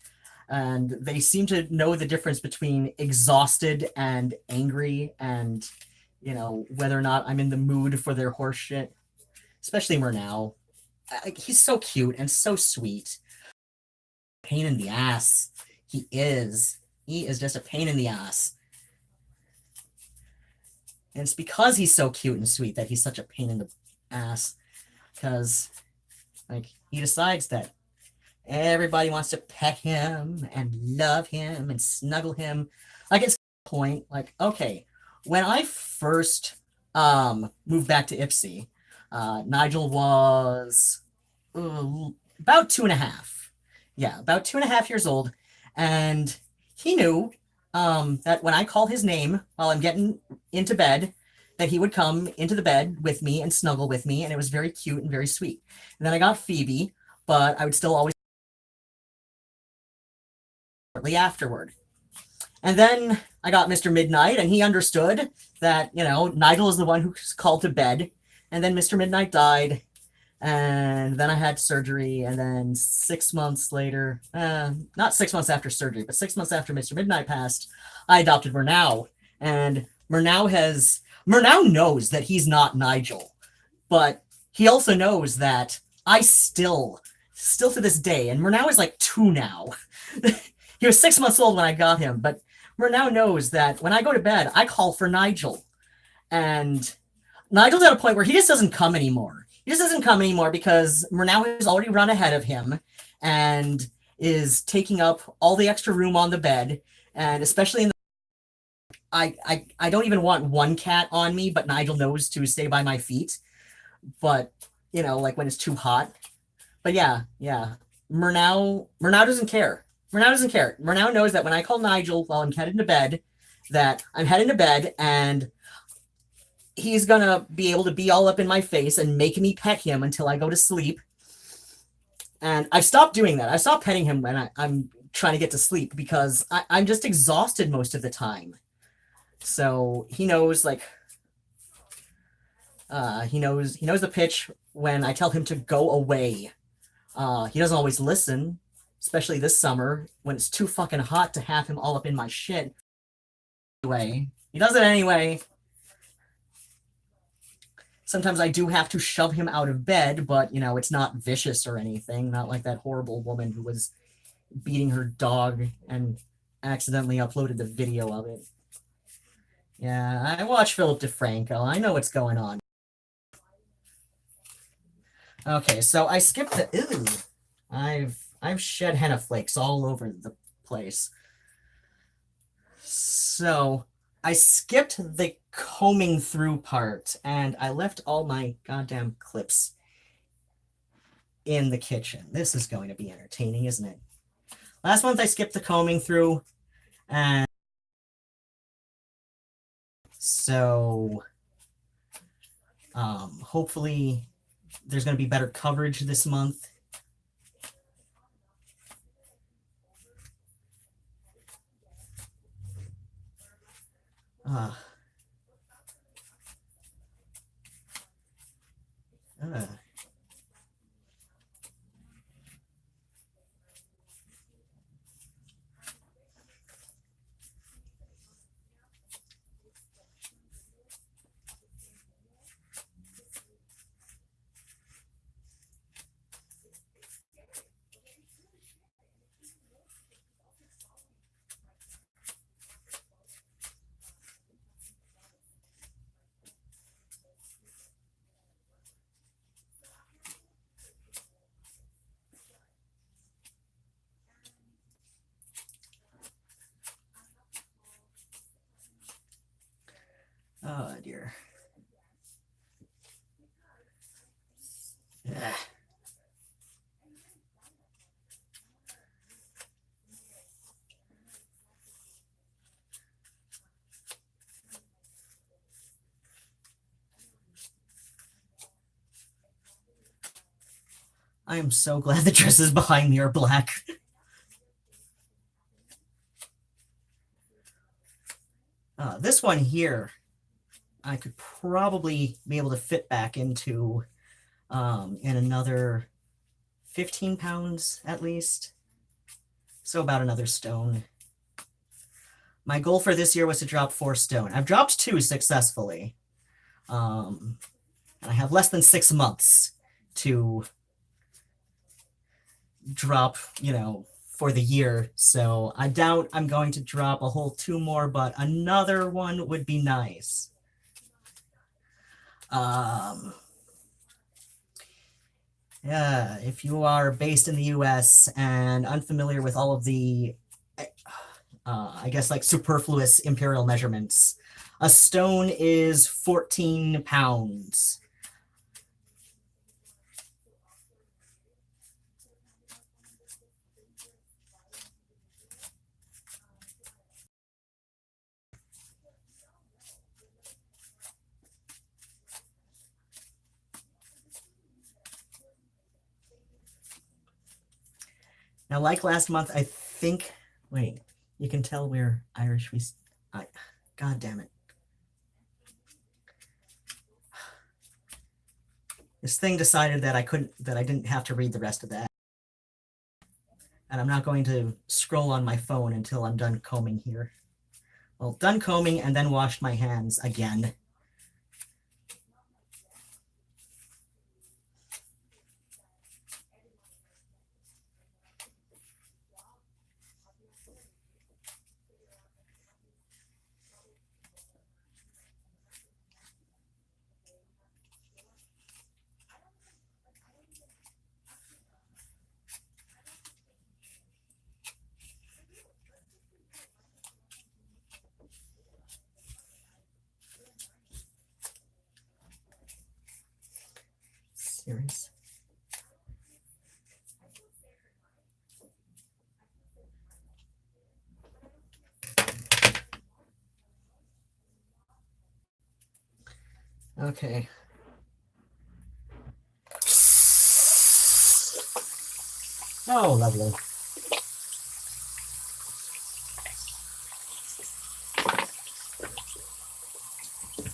And they seem to know the difference between exhausted and angry, and you know, whether or not I'm in the mood for their horseshit. Especially Murnau. He's so cute and so sweet. Pain in the ass. He is just a pain in the ass. And it's because he's so cute and sweet that he's such a pain in the ass. Because like he decides that everybody wants to pet him and love him and snuggle him. Like it's a point, like, okay, when I first moved back to Ipsy, Nigel was about 2.5. Yeah, about 2.5 years old. And he knew that when I call his name while I'm getting into bed, that he would come into the bed with me and snuggle with me. And it was very cute and very sweet. And then I got Phoebe, but I would still always shortly afterward. And then I got Mr. Midnight, and he understood that, you know, Nigel is the one who's called to bed. And then Mr. Midnight died, and then I had surgery, and then 6 months later, not 6 months after surgery, but 6 months after Mr. Midnight passed, I adopted Murnau. And Murnau knows that he's not Nigel, but he also knows that I still to this day, and Murnau is like 2 now. He was 6 months old when I got him, but Murnau knows that when I go to bed, I call for Nigel. And Nigel's at a point where he just doesn't come anymore. He just doesn't come anymore because Murnau has already run ahead of him and is taking up all the extra room on the bed. And especially in the I don't even want one cat on me, but Nigel knows to stay by my feet. But, you know, like when it's too hot. But yeah, yeah. Murnau doesn't care. Murnau doesn't care. Murnau knows that when I call Nigel while I'm heading to bed, that I'm heading to bed and he's gonna be able to be all up in my face and make me pet him until I go to sleep. And I've stopped doing that. I stopped petting him when I'm trying to get to sleep because I'm just exhausted most of the time. So he knows, like, he knows the pitch when I tell him to go away. He doesn't always listen, especially this summer when it's too fucking hot to have him all up in my shit. Anyway, he does it anyway. Sometimes I do have to shove him out of bed, but, you know, it's not vicious or anything. Not like that horrible woman who was beating her dog and accidentally uploaded the video of it. Yeah, I watch Philip DeFranco. I know what's going on. Okay, so I skipped the... Ew. I've shed henna flakes all over the place. So I skipped the combing through part, and I left all my goddamn clips in the kitchen. This is going to be entertaining, isn't it? Last month I skipped the combing through, and so hopefully there's going to be better coverage this month. Uh, oh dear. Ugh. I am so glad the dresses behind me are black. This one here, I could probably be able to fit back into in another 15 pounds at least. So about another stone. My goal for this year was to drop 4 stone. I've dropped 2 successfully. And I have less than 6 months to drop, you know, for the year. So I doubt I'm going to drop a whole 2 more, but another one would be nice. Yeah, if you are based in the US and unfamiliar with all of the, I guess, like superfluous imperial measurements, a stone is 14 pounds. Now, like last month, I think, wait, you can tell we're Irish. God damn it. This thing decided that I didn't have to read the rest of that. And I'm not going to scroll on my phone until I'm done combing here. Well, done combing and then washed my hands again. Serious? Okay. Oh, lovely.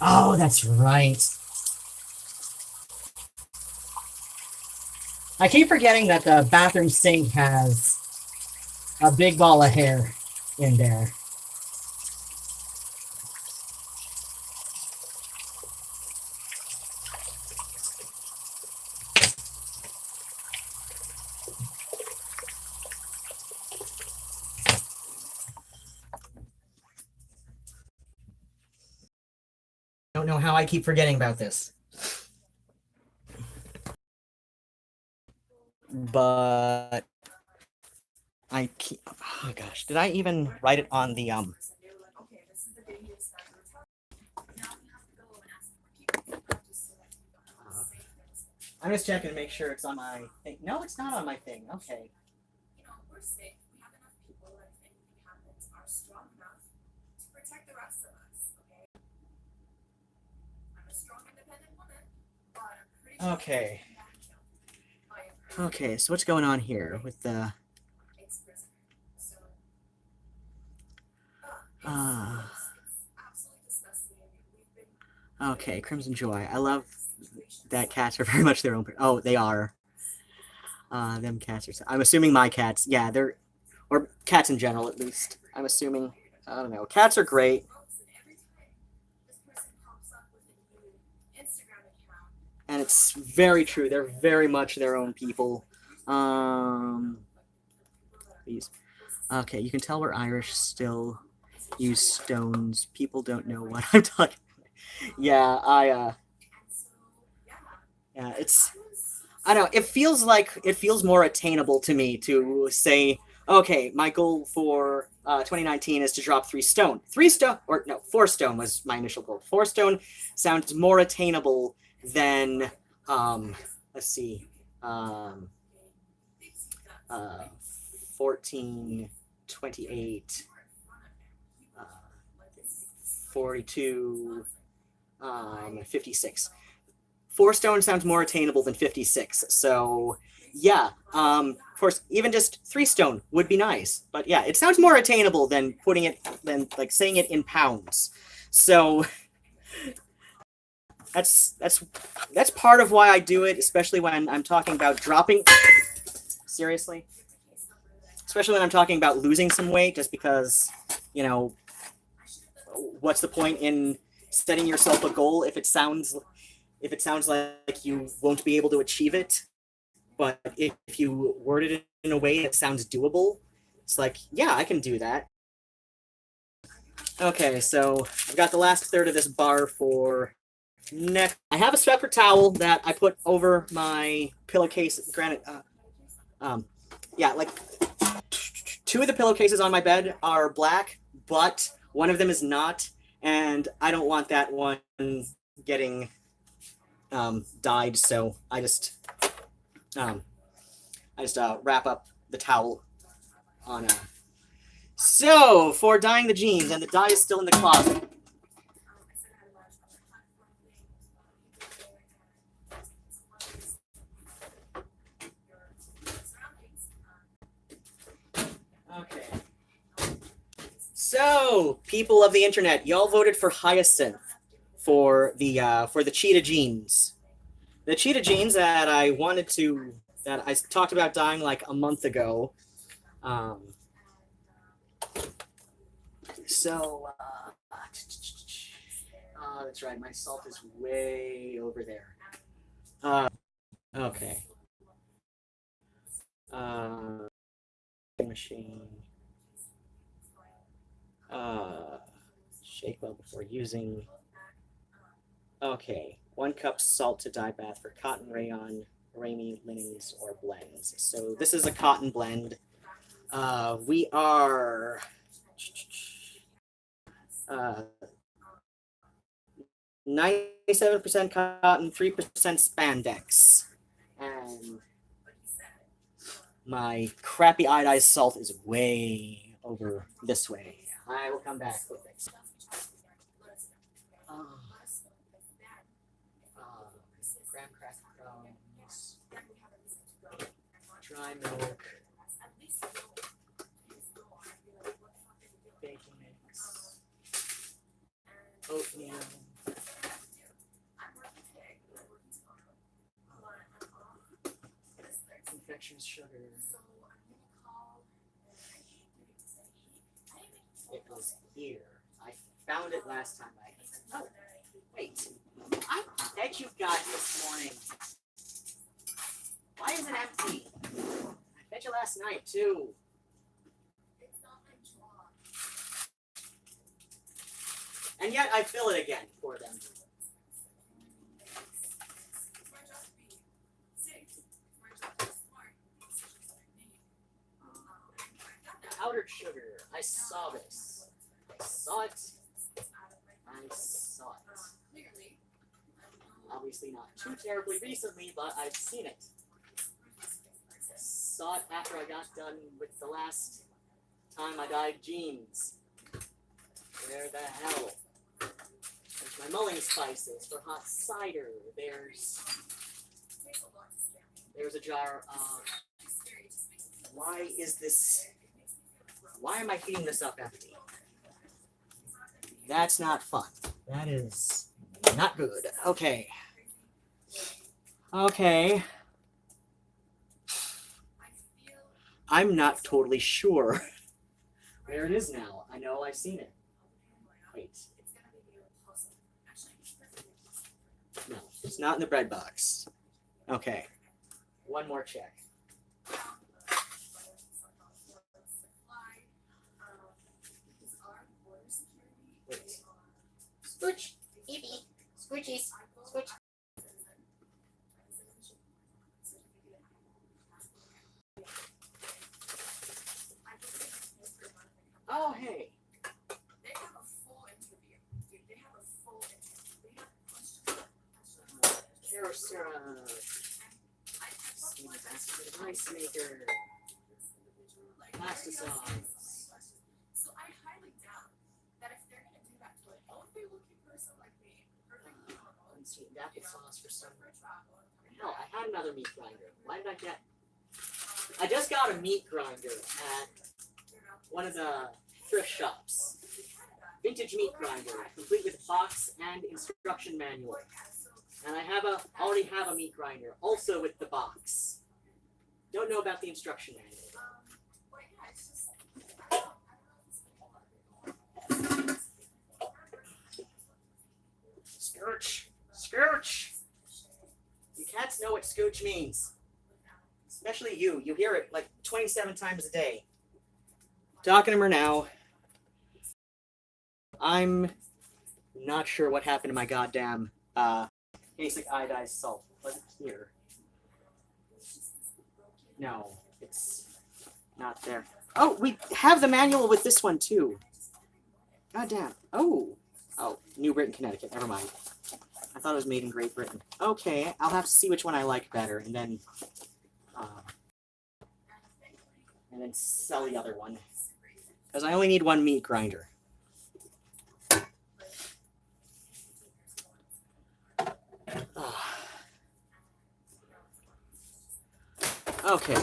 Oh, that's right. I keep forgetting that the bathroom sink has a big ball of hair in there. I don't know how I keep forgetting about this. But I keep, oh gosh, did I even write it on the I'm just checking to make sure it's on my thing. No, it's not on my thing. Okay. You know, we're safe. We have enough people that if anything happens, are strong enough to protect the rest of us. Okay. I'm a strong, independent woman, but I'm pretty sure. Okay. Okay, so what's going on here with the okay, Crimson Joy. I love that cats are very much their own. Oh, they are. Them cats are. I'm assuming my cats. Yeah, they're, or cats in general at least. I'm assuming. I don't know. Cats are great. And it's very true. They're very much their own people. These. Okay, you can tell we're Irish still. Use stones. People don't know what I'm talking. Yeah, yeah, it's. I don't know. It feels more attainable to me to say, okay, my goal for 2019 is to drop 3 stone. 3 stone, or no, 4 stone was my initial goal. 4 stone sounds more attainable than, let's see, 14, 28, 42, 56. 4 stone sounds more attainable than 56. So yeah, of course, even just 3 stone would be nice. But yeah, it sounds more attainable than like saying it in pounds. So that's part of why I do it, especially when I'm talking about dropping. Seriously, especially when I'm talking about losing some weight, just because, you know, what's the point in setting yourself a goal if it sounds like you won't be able to achieve it? But if you worded it in a way that sounds doable, it's like, yeah, I can do that. Okay, so I've got the last third of this bar for next. I have a separate towel that I put over my pillowcase. Granted, yeah, like 2 of the pillowcases on my bed are black, but one of them is not, and I don't want that one getting dyed, so I just wrap up the towel on a. So for dyeing the jeans, and the dye is still in the closet. Okay. So people of the internet, y'all voted for Hyacinth for the cheetah jeans. The cheetah jeans that I talked about dyeing like a month ago. So, oh, that's right. My salt is way over there. Okay. Machine. Shake well before using. Okay. 1 cup salt to dye bath for cotton, rayon, ramie, linens, or blends. So this is a cotton blend. We are 97% cotton, 3% spandex. And my crappy iodized salt is way over this way. I will come back with it. dry milk, baking mix, oatmeal, confectioner's sugar. It was here. I found it last time. Oh, wait. I fed you guys this morning. Why is it empty? I fed you last night too. And yet I fill it again for them. Powdered sugar. I saw this. I saw it. I saw it. Obviously not too terribly recently, but I've seen it. Saw it after I got done with the last time I dyed jeans. Where the hell? There's my mulling spices for hot cider. There's a jar of... Why is this... Why am I heating this up empty? That's not fun. That is not good. Okay. Okay. I'm not totally sure where it is now. I know I've seen it. Wait. No, it's not in the bread box. Okay. One more check. Wait. Scooch, Evie, Scoochies, Scooch. Oh, hey. They have a full interview. Dude, they have a full interview. They have questions. Carousel. Basket of ice maker. Pasta sauce. So I highly doubt that if they're gonna do that to an healthy-looking person like me, perfectly normal, Unsweetened applesauce for some. for travel, Hell, I had another meat grinder. Why did I get? I just got a meat grinder at one of the thrift shops. Vintage meat grinder, complete with box and instruction manual. And I already have a meat grinder, also with the box. Don't know about the instruction manual. Scooch! Scooch! You cats know what scooch means. Especially you. You hear it like 27 times a day. Talking to her now. I'm not sure what happened to my goddamn basic iodized salt. Was it here? No, it's not there. Oh, we have the manual with this one too. Goddamn. Oh, New Britain, Connecticut. Never mind. I thought it was made in Great Britain. Okay, I'll have to see which one I like better, and then sell the other one. Because I only need one meat grinder. Okay.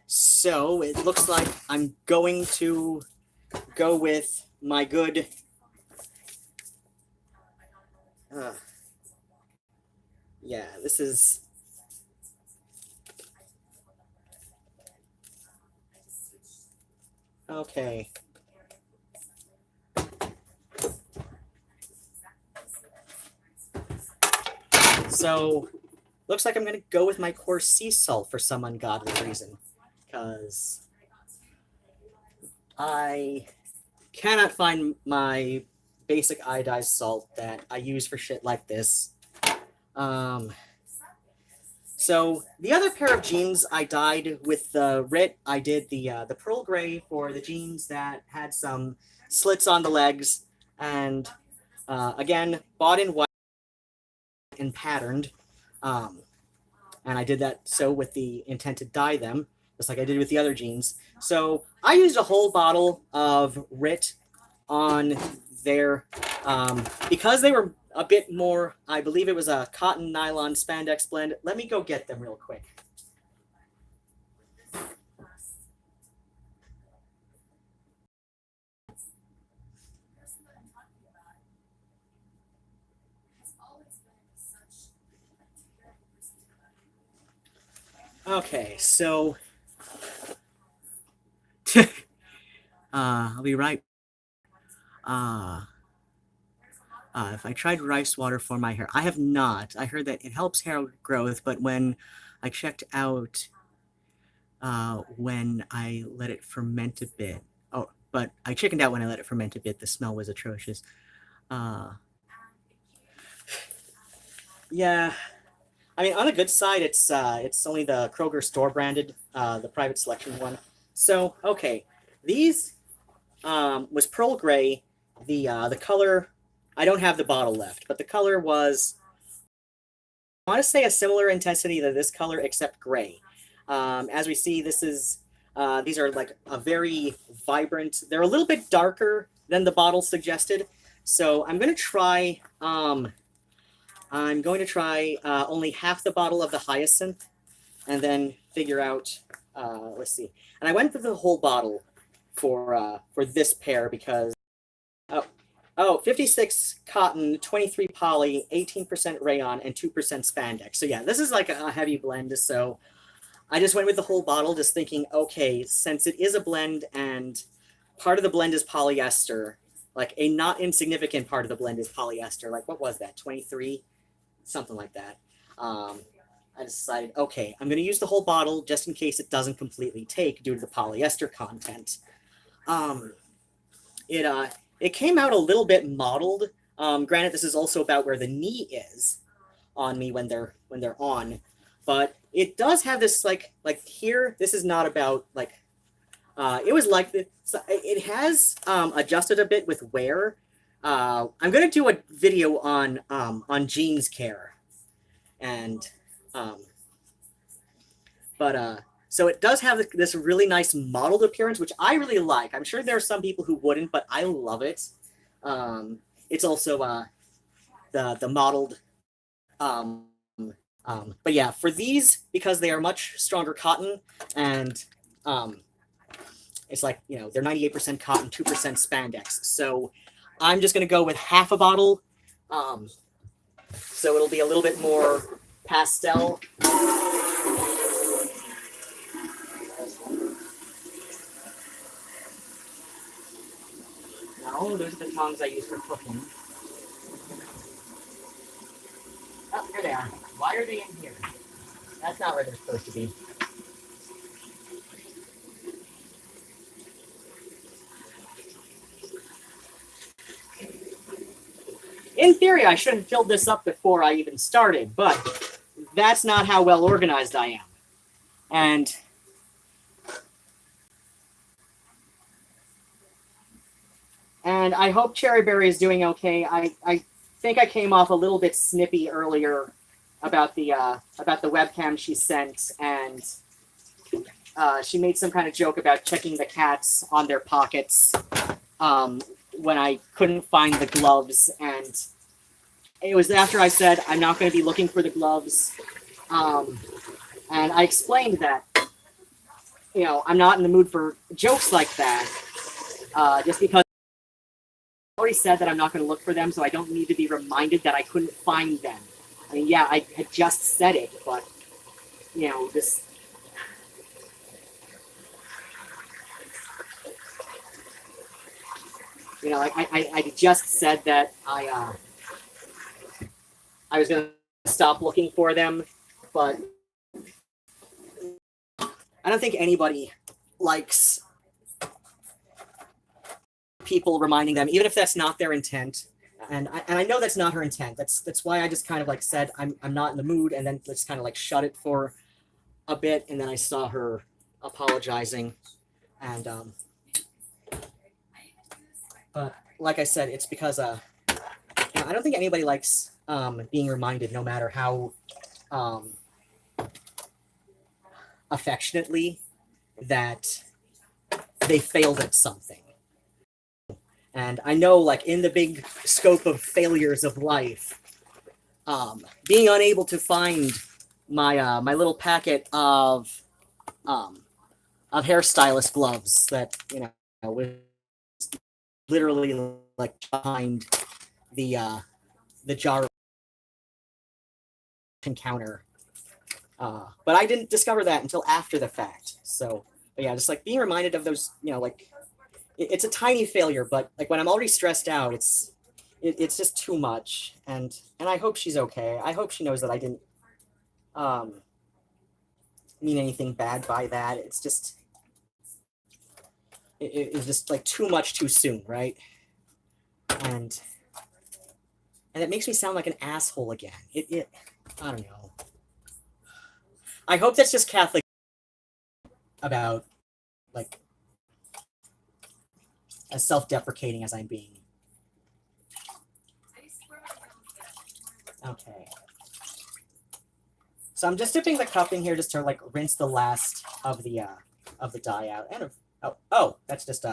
So it looks like I'm going to go with my good yeah, this is okay. So looks like I'm going to go with my coarse sea salt for some ungodly reason, because I cannot find my basic iodized salt that I use for shit like this. So the other pair of jeans I dyed with the RIT, I did the pearl gray for the jeans that had some slits on the legs, and again, bought in white and patterned. And I did that so with the intent to dye them, just like I did with the other jeans. So I used a whole bottle of RIT on there because they were a bit more, I believe it was a cotton nylon spandex blend. Let me go get them real quick. Okay, so I'll be right. Uh, if I tried rice water for my hair, I have not. I heard that it helps hair growth, but when I checked out when I let it ferment a bit, oh, but I chickened out when I let it ferment a bit. The smell was atrocious. Uh, yeah, I mean, on the good side, it's only the Kroger store branded, the private selection one. So okay, these was pearl gray. The color, I don't have the bottle left, but the color was, I want to say, a similar intensity to this color except gray. As we see, these are like a very vibrant. They're a little bit darker than the bottle suggested. So I'm going to try only half the bottle of the hyacinth, and then figure out. Let's see. And I went through the whole bottle for this pair because oh, 56 cotton, 23 poly, 18% rayon, and 2% spandex. So yeah, this is like a heavy blend. So I just went with the whole bottle, just thinking, okay, since it is a blend and part of the blend is polyester, like a not insignificant part of the blend is polyester. Like what was that? 23, something like that. I decided, okay, I'm going to use the whole bottle just in case it doesn't completely take due to the polyester content. Um, it it came out a little bit mottled. Granted, this is also about where the knee is on me when they're on, but it does have this like here. This is not about like it was like this. It has adjusted a bit with wear. I'm gonna do a video on jeans care, and um, but so it does have this really nice mottled appearance, which I really like. I'm sure there are some people who wouldn't, but I love it. It's also the mottled. Um, but yeah, for these, because they are much stronger cotton, and um, it's like, they're 98% cotton, 2% spandex. So I'm just gonna go with half a bottle. Um, so it'll be a little bit more pastel. No, those are the tongs I use for cooking. Oh, here they are. Why are they in here? That's not where they're supposed to be. In theory, I should have filled this up before I even started, but that's not how well organized I am. And I hope Cherryberry is doing okay. I think I came off a little bit snippy earlier about the webcam she sent, and she made some kind of joke about checking the cats on their pockets when I couldn't find the gloves, and it was after I said I'm not going to be looking for the gloves, and I explained that I'm not in the mood for jokes like that, just because I already said that I'm not going to look for them, so I don't need to be reminded that I couldn't find them. I mean, yeah, I had just said it, but this. I just said that I was going to stop looking for them, but I don't think anybody likes people reminding them, even if that's not their intent. And I know that's not her intent. That's why I just kind of like said I'm not in the mood, and then just kind of like shut it for a bit, and then I saw her apologizing, and but like I said, it's because I don't think anybody likes being reminded, no matter how affectionately, that they failed at something. And I know, like, in the big scope of failures of life, being unable to find my little packet of hairstylist gloves that was literally like behind the jar counter. But I didn't discover that until after the fact. So, but yeah, just like being reminded of those, like it's a tiny failure, but like when I'm already stressed out, it's just too much. And I hope she's okay. I hope she knows that I didn't um, mean anything bad by that. It's just it's just like too much too soon, right? And and it makes me sound like an asshole again. It I don't know. I hope that's just Catholic about like as self-deprecating as I'm being. Okay. So I'm just dipping the cup in here just to like rinse the last of the dye out. And oh, that's just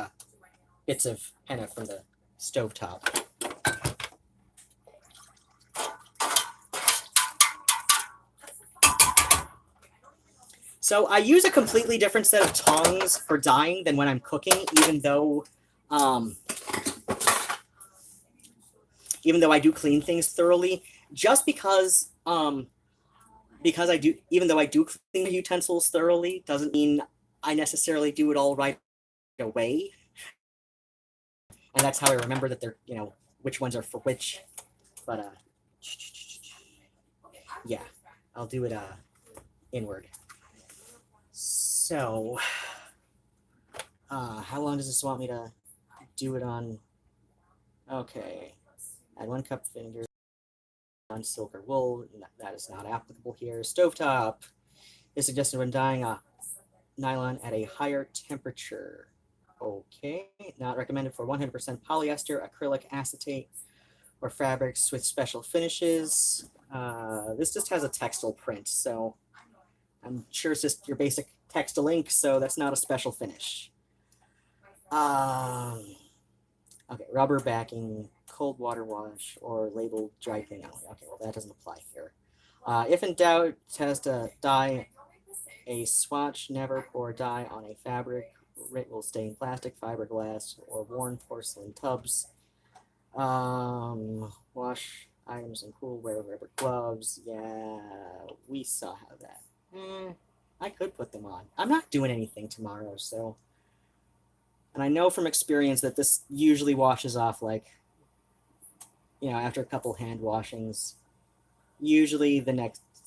bits of henna from the stovetop. So I use a completely different set of tongs for dyeing than when I'm cooking, even though I do clean things thoroughly, just because I do, even though I do clean the utensils thoroughly, doesn't mean I necessarily do it all right away. And that's how I remember that they're, which ones are for which. But yeah, I'll do it inward. So, how long does this want me to do it on? Okay, add 1 cup vinegar on silk or wool. That is not applicable here. Stovetop is suggested when dyeing a nylon at a higher temperature. Okay, not recommended for 100% polyester, acrylic acetate, or fabrics with special finishes. This just has a textile print, so I'm sure it's just your basic textile ink, so that's not a special finish. Okay, rubber backing, cold water wash, or labeled dry clean only. Okay, well that doesn't apply here. If in doubt, test a dye a swatch. Never pour dye on a fabric. It will stay in plastic, fiberglass, or worn porcelain tubs. Wash items in cool wear rubber gloves. Yeah, we saw how that. I could put them on. I'm not doing anything tomorrow, so. And I know from experience that this usually washes off like, after a couple hand washings. Usually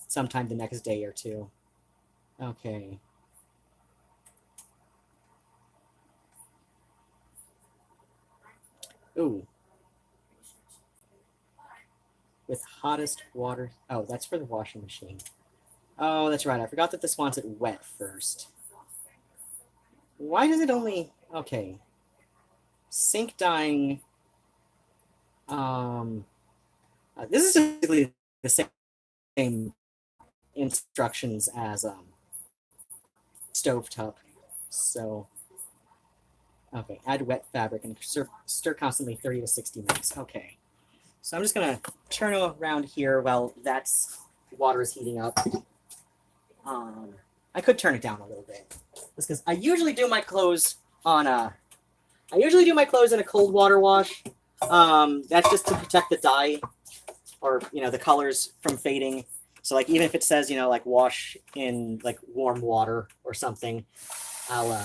sometime the next day or two. Okay. Ooh. With hottest water. Oh, that's for the washing machine. Oh, that's right. I forgot that this wants it wet first. Why does it only... Okay. Sink dyeing. This is basically the same instructions as stovetop. So, okay. Add wet fabric and stir constantly 30 to 60 minutes. Okay. So I'm just going to turn around here while that's water is heating up. I could turn it down a little bit. Just because I usually do my clothes in a cold water wash. That's just to protect the dye or, the colors from fading. So like even if it says, like wash in like warm water or something, I'll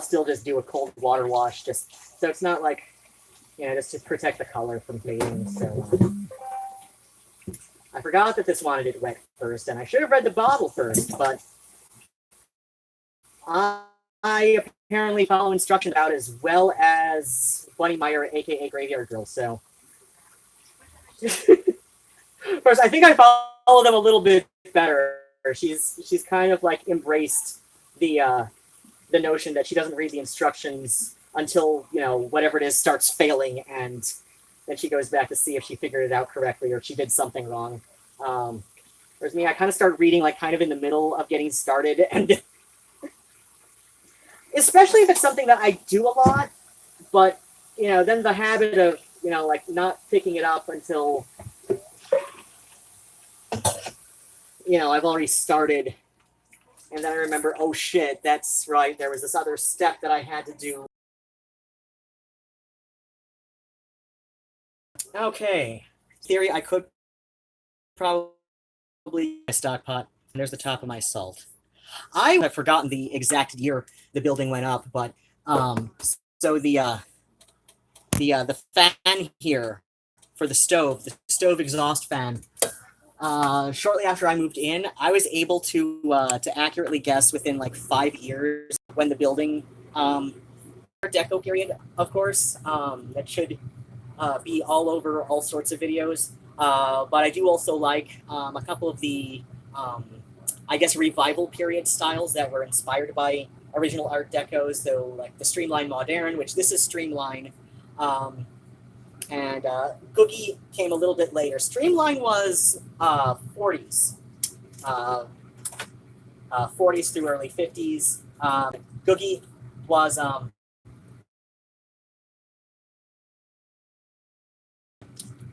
still just do a cold water wash just so it's not like, just to protect the color from fading. So I forgot that this wanted it wet first, and I should have read the bottle first, but I apparently follow instructions out as well as Bunny Meyer, aka Graveyard Girl. So first, I think I follow them a little bit better. She's kind of like embraced the notion that she doesn't read the instructions until, whatever it is starts failing, and then she goes back to see if she figured it out correctly or if she did something wrong. Whereas me, I kind of start reading like kind of in the middle of getting started, and especially if it's something that I do a lot, but, then the habit of, like not picking it up until, I've already started, and then I remember, oh shit, that's right, there was this other step that I had to do. Okay. Theory, I could probably probably my stock pot, and there's the top of my salt. I have forgotten the exact year the building went up, but so the fan here for the stove exhaust fan. Shortly after I moved in, I was able to accurately guess within like 5 years when the building Art Deco period, of course. That should be all over all sorts of videos. But I do also like a couple of the I guess revival period styles that were inspired by original Art Deco. So like the Streamline Moderne, which this is Streamline. And Googie came a little bit later. Streamline was 40s. 40s through early 50s. Googie was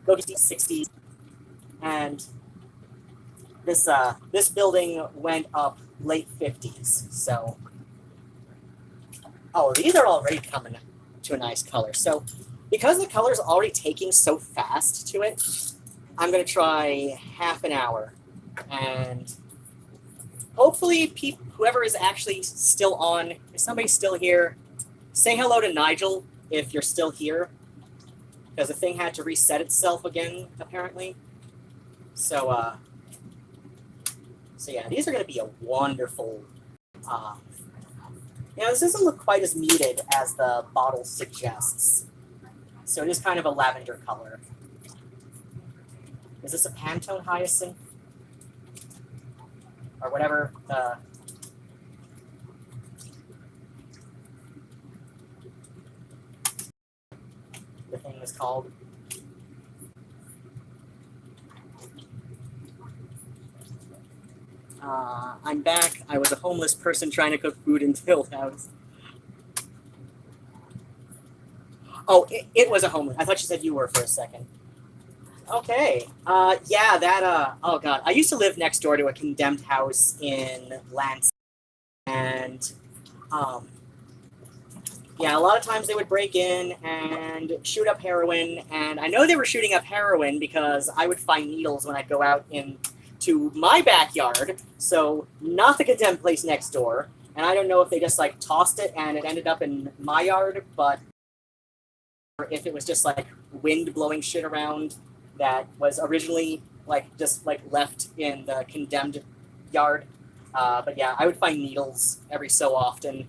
Googie's 60s. And this building went up late 50s. So, oh, these are already coming to a nice color. So, because the color's already taking so fast to it, I'm going to try half an hour. And hopefully whoever is actually still on, if somebody's still here, say hello to Nigel if you're still here. Because the thing had to reset itself again, apparently. So yeah, these are going to be a wonderful... this doesn't look quite as muted as the bottle suggests. So it is kind of a lavender color. Is this a Pantone hyacinth? Or whatever the thing is called. I'm back. I was a homeless person trying to cook food in Phil's house. Oh, it was a homeless. I thought you said you were for a second. Okay. Yeah, that, oh God. I used to live next door to a condemned house in Lansing. And, yeah, a lot of times they would break in and shoot up heroin. And I know they were shooting up heroin because I would find needles when I'd go out into my backyard. So, not the condemned place next door. And I don't know if they just, like, tossed it and it ended up in my yard, but... or if it was just like wind blowing shit around that was originally like just like left in the condemned yard. But yeah, I would find needles every so often.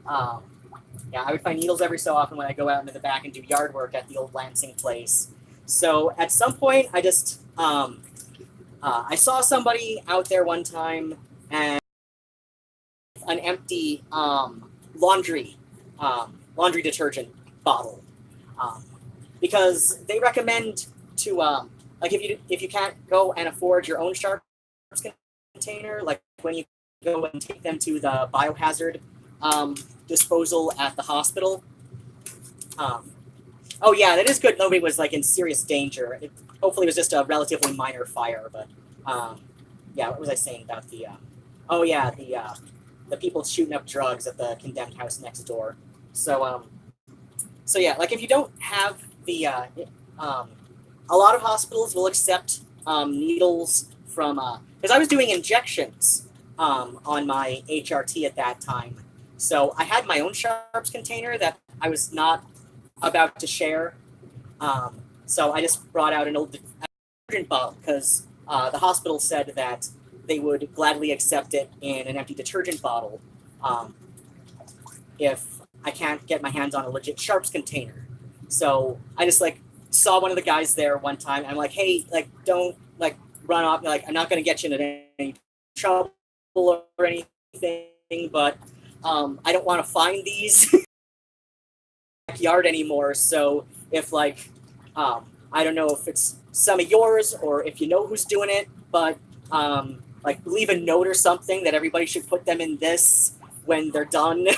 Yeah, I would find needles every so often when I go out into the back and do yard work at the old Lansing place. So at some point, I just I saw somebody out there one time and an empty laundry detergent bottle, because they recommend to like if you can't go and afford your own sharps container, like when you go and take them to the biohazard disposal at the hospital. Oh yeah, that is good. Nobody was like in serious danger. Hopefully it was just a relatively minor fire, but yeah, what was I saying about the oh yeah, the people shooting up drugs at the condemned house next door. So yeah, like if you don't have the, a lot of hospitals will accept needles from, because I was doing injections on my HRT at that time. So I had my own sharps container that I was not about to share. So I just brought out an old detergent bottle because the hospital said that they would gladly accept it in an empty detergent bottle if I can't get my hands on a legit sharps container. So I just like saw one of the guys there one time. And I'm like, hey, like don't like run off. Like I'm not going to get you into any trouble or anything, but I don't want to find these backyard anymore. So if like I don't know if it's some of yours or if you know who's doing it, but like leave a note or something that everybody should put them in this when they're done.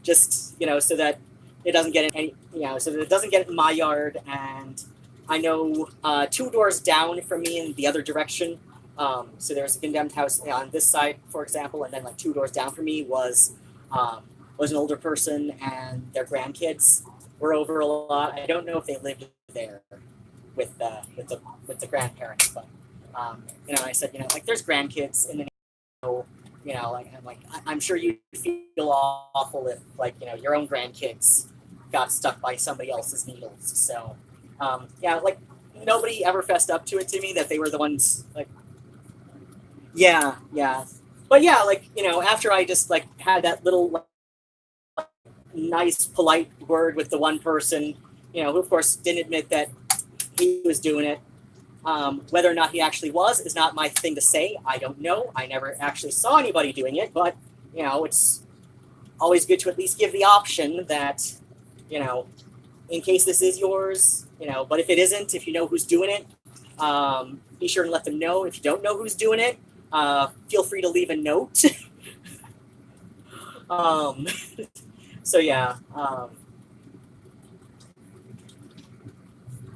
Just, so that it doesn't get in any, so that it doesn't get in my yard. And I know 2 doors down from me in the other direction. So there's a condemned house on this side, for example, and then like 2 doors down from me was an older person and their grandkids were over a lot. I don't know if they lived there with the grandparents, but I said, like there's grandkids in the like I'm sure you'd feel awful if your own grandkids got stuck by somebody else's needles. So like nobody ever fessed up to it to me that they were the ones yeah. But after I just had that little nice polite word with the one person, who of course didn't admit that he was doing it. Whether or not he actually was is not my thing to say. I don't know. I never actually saw anybody doing it, but it's always good to at least give the option that, in case this is yours, but if it isn't, if you know who's doing it, be sure to let them know. If you don't know who's doing it, feel free to leave a note. So yeah.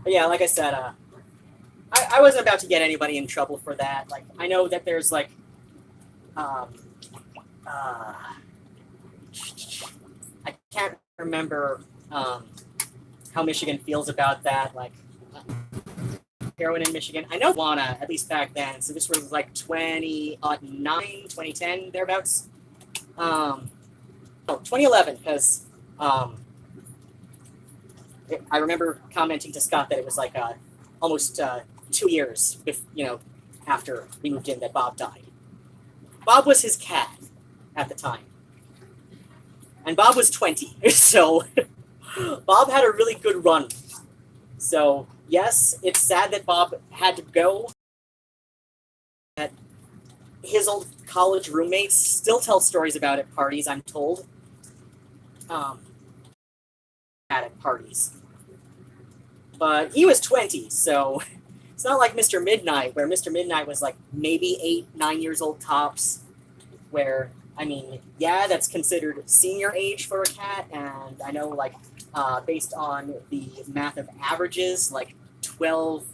But yeah, like I said, I wasn't about to get anybody in trouble for that. I know that there's I can't remember how Michigan feels about that. Heroin in Michigan. I know marijuana, at least back then. So this was 2009, 2010, thereabouts. 2011, because I remember commenting to Scott that it was almost 2 years, after we moved in, that Bob died. Bob was his cat at the time, and Bob was 20, so Bob had a really good run. So yes, it's sad that Bob had to go. That his old college roommates still tell stories about at parties, I'm told. At parties. But he was 20, so it's not like Mr. Midnight, where Mr. Midnight was maybe 8, 9 years old tops, where, that's considered senior age for a cat, and I know, based on the math of averages, 12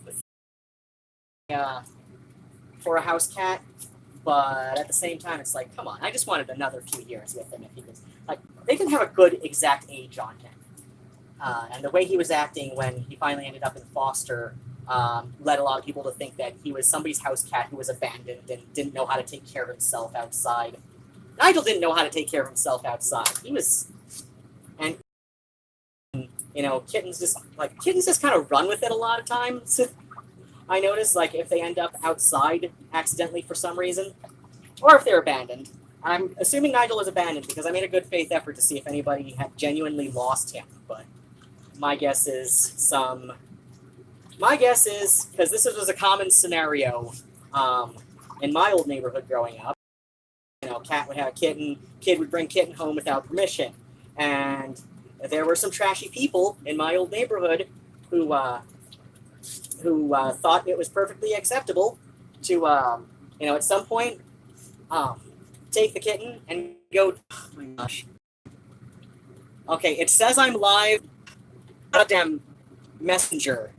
for a house cat, but at the same time, it's come on, I just wanted another few years with him if he was, they can have a good exact age on him. And the way he was acting when he finally ended up in foster led a lot of people to think that he was somebody's house cat who was abandoned and didn't know how to take care of himself outside. Nigel didn't know how to take care of himself outside. He was, and kittens just kind of run with it a lot of times. I notice if they end up outside accidentally for some reason, or if they're abandoned. I'm assuming Nigel was abandoned because I made a good faith effort to see if anybody had genuinely lost him, but my guess is, because this was a common scenario in my old neighborhood growing up, cat would have a kitten, kid would bring kitten home without permission, and there were some trashy people in my old neighborhood who thought it was perfectly acceptable to, at some point, take the kitten and go, oh my gosh. Okay, it says I'm live. Goddamn messenger.